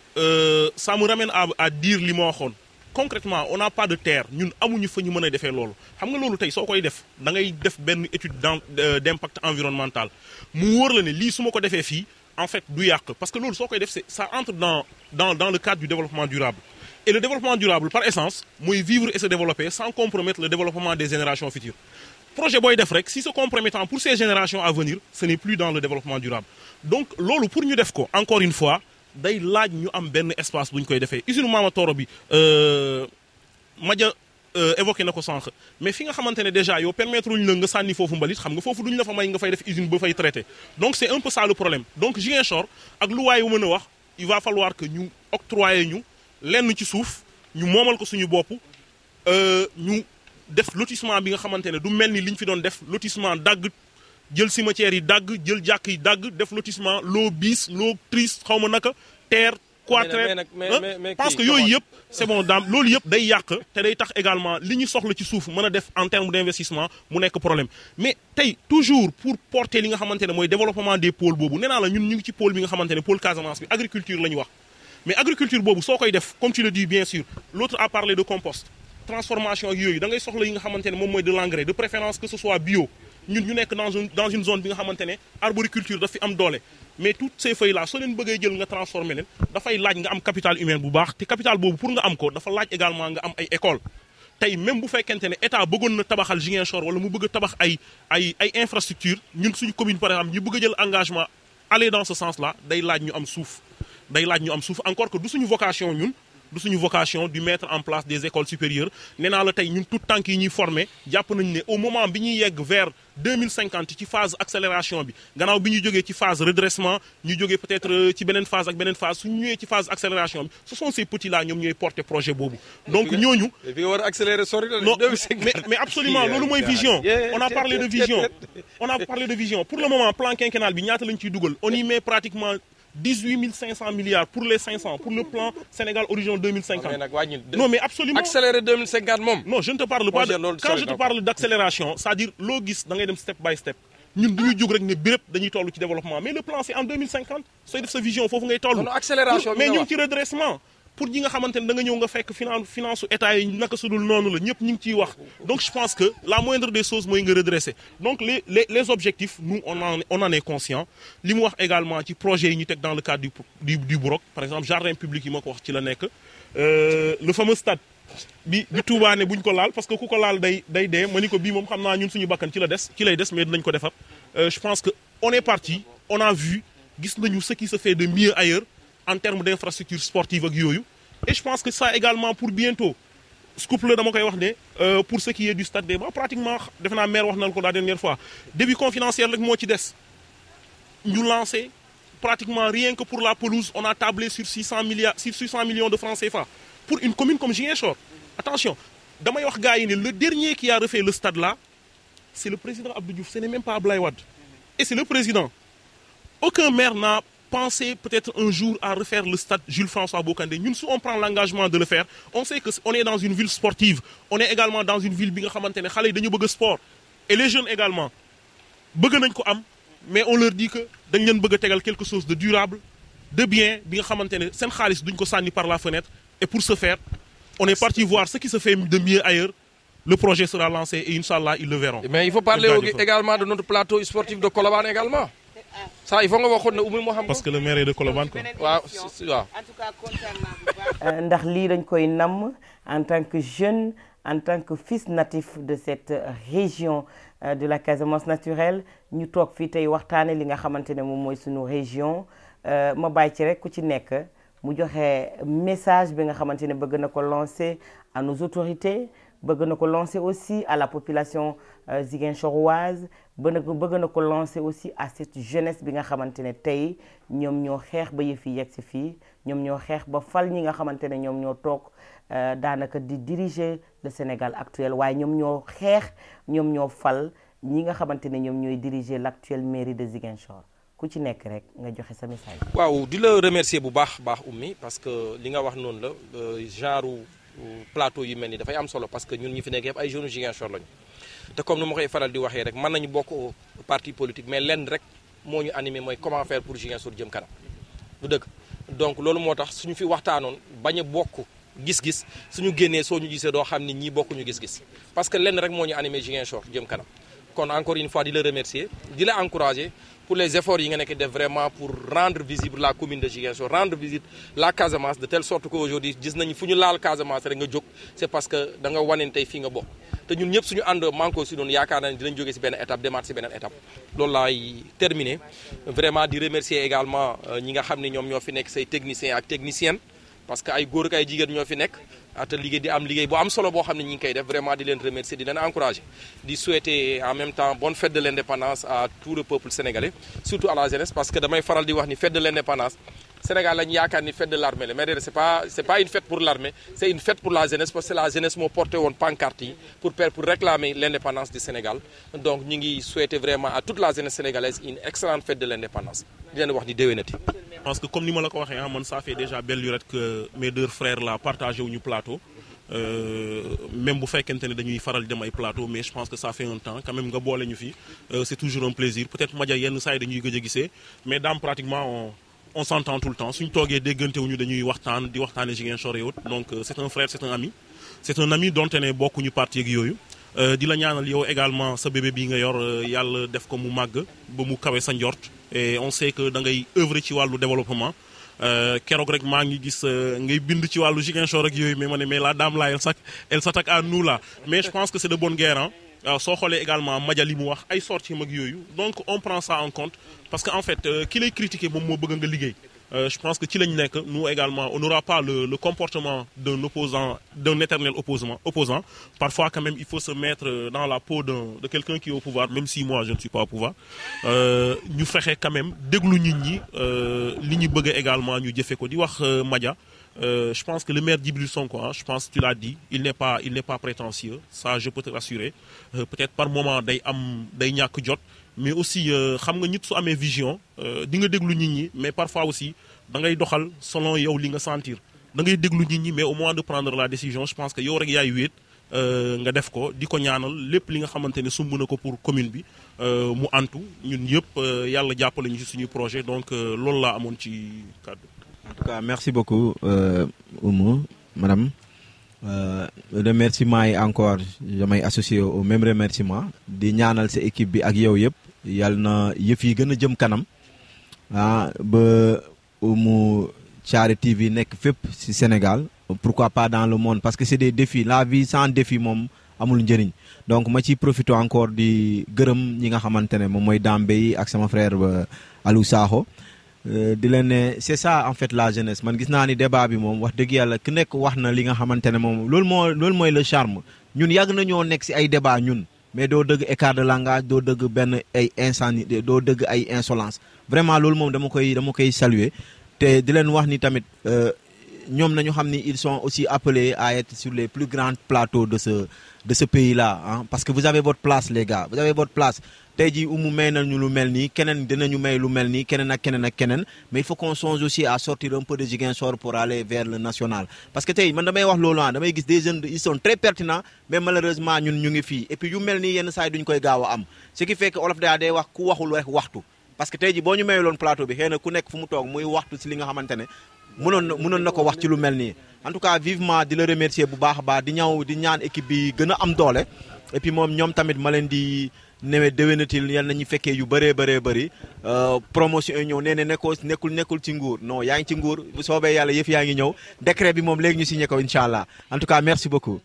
ça me ramène à dire li ma waxoon. Concrètement on n'a pas de terre ñun amuñu fa ñu mën a defee loolu xam nga loolu tey soo koy def da ngay def benn étude d'impact environnemental mu wóor la ne lii su ma ko defee fii en fait du yàq parce que loolu soo koy def ça entre dans le cadre du développement durable et le développement durable par essence mooy vivre et se développer sans compromettre le développement des générations futures projet booy def rek si c'est compromettant pour ces générations à venir ce n'est plus dans le développement durable donc loolu pour ñu def ko encore une fois day laaj ñu am benn espace bu ñu koy defee usine Mama Toro bi Madia évoqué na ko sànq mais fi nga xamante ne déjà yow permettre luñ la nga sànni foofu mbalit xam nga foofu duñ la fa may nga fay def usine ba fay traité donc c'est un peu ça le problème donc Ziguinchor ak lu waaye mën a wax il va falloir que ñu octroyer ñu lenn ci suuf ñu moomal ko suñu bopp ñu def lotissement bi nga xamante ne du mel ni liñ fi doon def lotissement dagg jël cimetière yi dagg jël jàkk yi dagg def lotissement loo bis loo triste xaw ma naka terre quatraire parce que yooyu yëpp c'est bon daam loolu yëpp day yàq te day tax également li ñu soxla ci suuf mën a def en termes d'investissement mu nekk problème mais tey toujours pour porter li nga xamante ne mooy développement des pôles boobu nee naa la ñun ñu ngi ci pôle bi nga xamante ne pôle Casamance bi agriculture la ñu wax mais agriculture boobu soo koy def comme tu le dis bien sûr l'autre a parlé de compost transformation ak yooyu da ngay soxla yi nga xamante ne moom mooy de l'engrais de préférence que ce soit bio ñun ñu nekk dans une zone bi nga xamante ne arboriculture daf fi am doole mais toutes ces feuilles là soo leen bëggee jël nga transformer leen dafay laaj nga am capital humain bu baax te capital boobu pour nga am ko dafa laaj également nga am ay école tey même bu fekkente ne état bëggoon na tabaxal Ziguinchor wala mu bëgg a tabax ay infrastructure ñun suñu commune par exemple ñu bëgg a jël engagement aller dans ce sens là day laaj ñu am suuf encore que du suñu vocation ñun du suñu vocation du mettre en place des écoles supérieures nee naa la tey ñun tout tànk yi ñuy formé jàpp nañu ne au moment bi ñuy yegg vers 2050 ci phase accélération bi gannaaw bi ñu jógee ci phase redressement ñu jógee peut-être ci beneen phase ak beneen phase suñu ñëwee ci phase accélération bi ce sont ces petits là ñoom ñooy porter projet boobu donc ñooñu fi nga war a accélérer sori na non mais absolument loolu mooy vision on a parlé de vision pour le moment plan quinquennal bi ñaata lañ ciy dugal on y met pratiquement 18 500 milliards pour les 500 pour le plan Sénégal Horizon 2050. Non mais absolument. Accélérer 2050 moom. Non je ne te parle pas de quand je te parle d'accélération c'est-à-dire loo gis da ngay dem step by step ñun du ñu jóg rek ne béréb dañuy toll ci développement mais le plan c'est en 2050 sooy def sa vision foofu ngay toll. non accélération mais ñu ngi ci redressement. pour ñi nga xamante ne da nga ñëw nga fekk finance état yi naka sudul noonu la ñëpp ñu ngi ciy wax donc je pense que la moindre des choses mooy nga redresser donc les objectifs nous on en est conscient li mu wax également ci projet yi ñu teg dans le cadre du BROC par exemple jardin public yi ma ko wax ci la nekk le fameux stade bi Touba ne buñ ko laal parce que ku ko laal day dee ma ni ko bii moom xam naa ñun suñu bakkan ci lay des mais dinañ ko defar je pense que on est parti on a vu gis nañu ce qui se fait de mieux ailleurs en termes d'infrastructures sportives ak yooyu et je pense que ça également pour bientôt scoop la dama koy wax ne pour ce qui est du stade Déba pratiquement defe naa maire wax na ko la dernière fois début confinancier rek moo ci des ñu lancé pratiquement rien que pour la pelouse on a tablé sur 600 millions de francs CFA pour une commune comme Ziguinchor attention damay wax gars yi ne le dernier qui a refait le stade là c'est le président Abdou Diouf ce n'est même pas Abdoulaye Wade et c'est le président aucun maire n'a pensé peut-être un jour à refaire le stade Jules-François Bocandé ñun si on prend l'engagement de le faire on sait que on est dans une ville sportive on est également dans une ville bi nga xamante ne xale yi dañu bëgg sport et les jeunes également bëgg nañ ko am mais on leur dit que dañ leen bëgg a tegal quelque chose de durable de bien bi nga xamante ne seen xaalis duñ ko sànni par la fenêtre et pour ce faire on est parti voir ce qui se fait de mieux ailleurs le projet sera lancé et Inch'Allah ils le verront. Mais il faut parler également de notre plateau sportif de Colobane également. Ça il faut nga waxoon ne Oumy moo xam parce que le maire est de Colobane quoi. waaw en tout cas kontaan naa bu baax. ndax lii dañ koy namm en tant que jeune en tant que fils natif de cette région de la Casamance naturelle ñu toog fii tey waxtaane li nga xamante ne moom mooy suñu région ma bàyyi ci rek ku ci nekk mu joxe message bi nga xamante ne bëgg na ko lancer à nos autorités bëgg na ko lancer aussi à la population ziguinchoroise bëgg na ko lancer aussi à cette jeunesse bi nga xamante ne tey ñoom ñoo xeex ba yëf yi yegg si fii ñoom ñoo xeex ba fal ñi nga xamante ne ñoom ñoo toog daanaka di diriger le Sénégal actuel waaye ñoom ñoo xeex ñoom ñoo fal ñi nga xamante ne ñoom ñooy diriger l'actuelle mairie de Ziguinchor ku ci nekk rek nga joxe sa message. waaw di la remercier bu baax Oumy parce que li nga wax noonu la genre plateau yu mel ni dafay am solo parce que ñun ñi fi nekk yëpp ay jeunes Ziguinchor lañu te comme ni ma koy faral di waxee rek mën nañu bokk parti politique mais lenn rek moo ñu animé mooy comment faire pour Ziguinchor jëm kanam du dëgg donc loolu moo tax suñu fi waxtaanoon bañ a bokk gis-gis suñu génnee soo ñu gisee doo xam ni ñii bokkuñu gis-gis parce que lenn rek moo ñu animé Ziguinchor jëm kanam kon encore une fois di la remercier di la encourager pour les efforts yi nga nekk def vraiment pour rendre visible la commune de Ziguinchor rendre visible la Casamance de telle sorte que aujourd'hui gis nañu fu ñu laal Casamance rek nga jóg c'est parce que da nga waneen tey fii nga bokk te ñun ñëpp suñu ànd manko si doon yaakaar naa ne dinañ jógee si benn étape demaat si beneen étape loolu laay terminer vraiment di remercier également ñi nga xam ne ñoom ñoo fi nekk say techniciens ak techniciennes parce que ay góor ak ay jigéen ñoo fi nekk te liggéey di am liggéey bu am solo boo xam ne ñi ngi koy def vraiment di leen remercier di leen encourager di souhaiter en même temps bonne fête de l'indépendance à tout le peuple sénégalais surtout à la jeunesse parce que damay faral di wax ni fête de l'indépendance Sénégal lañu yaakaar ni fête de l'armée la mais c'est pas une fête pour l'armée c'est une fête pour la jeunesse parce que la jeunesse moo porté woon pancarte yi pour réclamer l'indépendance du Sénégal donc ñi ngi souhaiter vraiment à toute la jeunesse sénégalaise une excellente fête de l'indépendance di leen wax ni déwénati. Parce que comme ni ma la ko waxee man ça fait déjà belle lurette que mes deux frères là partagé wuñu plateau même bu fekkente ne dañuy faral di dem ay plateau mais je pense que ça fait un temps quand même nga boole ñu fi c'est toujours un plaisir peut-être Madia yenn saa yi dañuy gëj a gisee mais daam pratiquement on s'entend tout le temps suñu toogee déggante wuñu dañuy waxtaan di waxtaane Ziguinchor et autres donc c'est un frère c'est un ami c'est un ami donte ne bokkuñu parti ak yooyu di la ñaanal yow également sa bébé bi nga yor yàlla def ko mu màgg ba mu kawe sa njort et on sait que da ngay œuvrer ci wàllu développement keroog rek maa ngi gis ngay bind ci wàllu Ziguinchor ak yooyu mais ma ne mais la dame là elle s'attaque à nous là mais je pense que c'est de bonne guerre hein. Soo xoolee également Madia li mu wax ay sorties mag yooyu donc on prend ça en compte parce que en fait ki lay critiquer moom moo bëgg nga liggéey je pense que ci lañ nekk nous également on n'aura pas le comportement d'un opposant d'un éternel opposant parfois quand même il faut se mettre dans la peau de quelqu'un qui est au pouvoir même si moi je ne suis pas au pouvoir ñu fexe quand même déglu nit ñi li ñu bëgg également ñu jëfe ko di wax Madia je pense que le maire Djibril Sonko je pense que tu l'as dit il n'est pas prétentieux ça je peux te rassurer peut-être par moment day ñàkk jot mais aussi xam nga nit su amee vision di nga déglu nit ñi mais parfois aussi da ngay doxal selon yow li nga sentir da ngay déglu nit ñi mais au moment de prendre la décision je pense que yow rek yaay wéet nga def ko di ko ñaanal lépp li nga xamante ne sumb na ko pour commune bi mu antu ñun yëpp yàlla jàppale ñu ci suñu projet donc loolu laa amoon ci kàddu. En tout cas merci beaucoup Oumou madame remerciement yi encore damay associé au même remerciement di ñaanal sa équipe bi ak yow yëpp yàlla na yëf yi gën a jëm kanam ba Oumou Thiaré TV nekk fépp ci Sénégal pourquoi pas dans le monde parce que c'est des défis la vie sans défi moom amul njëriñ donc ma ciy profité encore di gërëm ñi nga xamante ne moom mooy Dambé yi ak sama frère Aliou Sakho di leen ne c'est ça en fait la jeunesse man gis naa ni débat bi moom wax dëgg yàlla ku nekk wax na li nga xamante ne moom loolu mooy le charme ñun yàgg nañoo nekk ci ay débat ñun mais doo dëgg écart de langage doo dëgg benn ay insanité doo dëgg ay insolence vraiment loolu moom dama koy saluer te di leen wax ni tamit ñoom nañu xam ni ils sont aussi appelés à être sur les plus grands plateaux de ce pays là hein parce que vous avez votre place les gars vous avez votre place tey jii Oumou may nañu lu mel nii keneen dinañu may lu mel nii keneen ak keneen mais il faut qu'on songe aussi à sortir un peu de Ziguinchor pour aller vers le national parce que tey man damay wax loolu damay gis des jeunes ils sont très pertinents mais malheureusement ñun ñu ngi fii et puis yu mel nii yenn saa yi duñ koy gaaw a am ce qui fait que olof day wax ku waxul rek waxtu parce que tey jii boo ñu mayuloon plateau bi xëy na ku nekk fu mu toog muy waxtu si li nga xamante ne mënoon na ko wax ci lu mel nii en tout cas vivement di la remercier bu baax a baax di ñaan équipe bi gën a am doole et puis moom ñoom tamit ma leen di newe déwénatil yal nañu fekkee yu bëree bëri promotion yi ñëw nee ne nekkul ci nguur non yaa ngi ci nguur bu soobee yàlla yëf yaa ngi ñëw décret bi moom léegi ñu signé ko incha allah en tout cas merci beaucoup.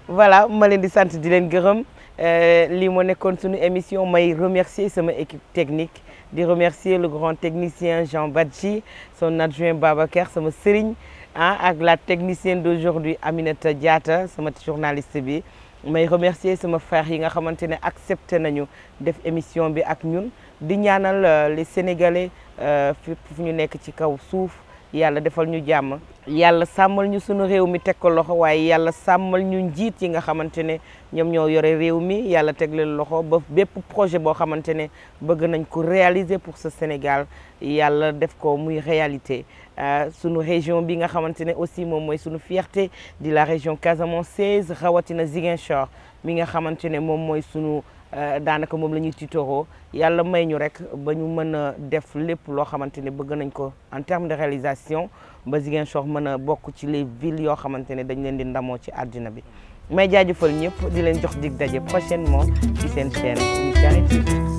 voilà ma leen di sant di leen gërëm lii moo nekkoon suñu émission may remercier sama équipe technique di remercier le grand technicien Jean Badji son adjoint Babacar sama sëriñ ak la technicienne d'aujourd'hui Aminata Diatta sama journaliste bi. may remercier sama frère yi nga xamante ne accepté nañu def émission bi ak ñun di ñaanal les sénégalais fépp fu ñu nekk ci kaw suuf yàlla defal ñu jàmm yàlla sàmmal ñu sunu réew mi teg ko loxo waaye yàlla sàmmal ñu njiit yi nga xamante ne ñoom ñoo yore réew mi yàlla teg leen loxo ba bépp projet boo xamante ne bëgg nañ ko réaliser pour ce Sénégal yàlla def ko muy réalité sunu région bi nga xamante ne aussi moom mooy sunu fierté di la région casamançaise rawatina Ziguinchor mi nga xamante ne moom mooy sunu daanaka moom la ñuy tiitaroo yàlla may ñu rek ba ñu mën a def lépp loo xamante ne bëgg nañ ko en termes de réalisation ba Ziguinchor mën a bokk ci les villes yoo xamante ne dañ leen di ndamoo ci àddina bi may jaajëfal ñëpp di leen jox dig daje prochainement ci seen chaîne Oumy Thiaré TV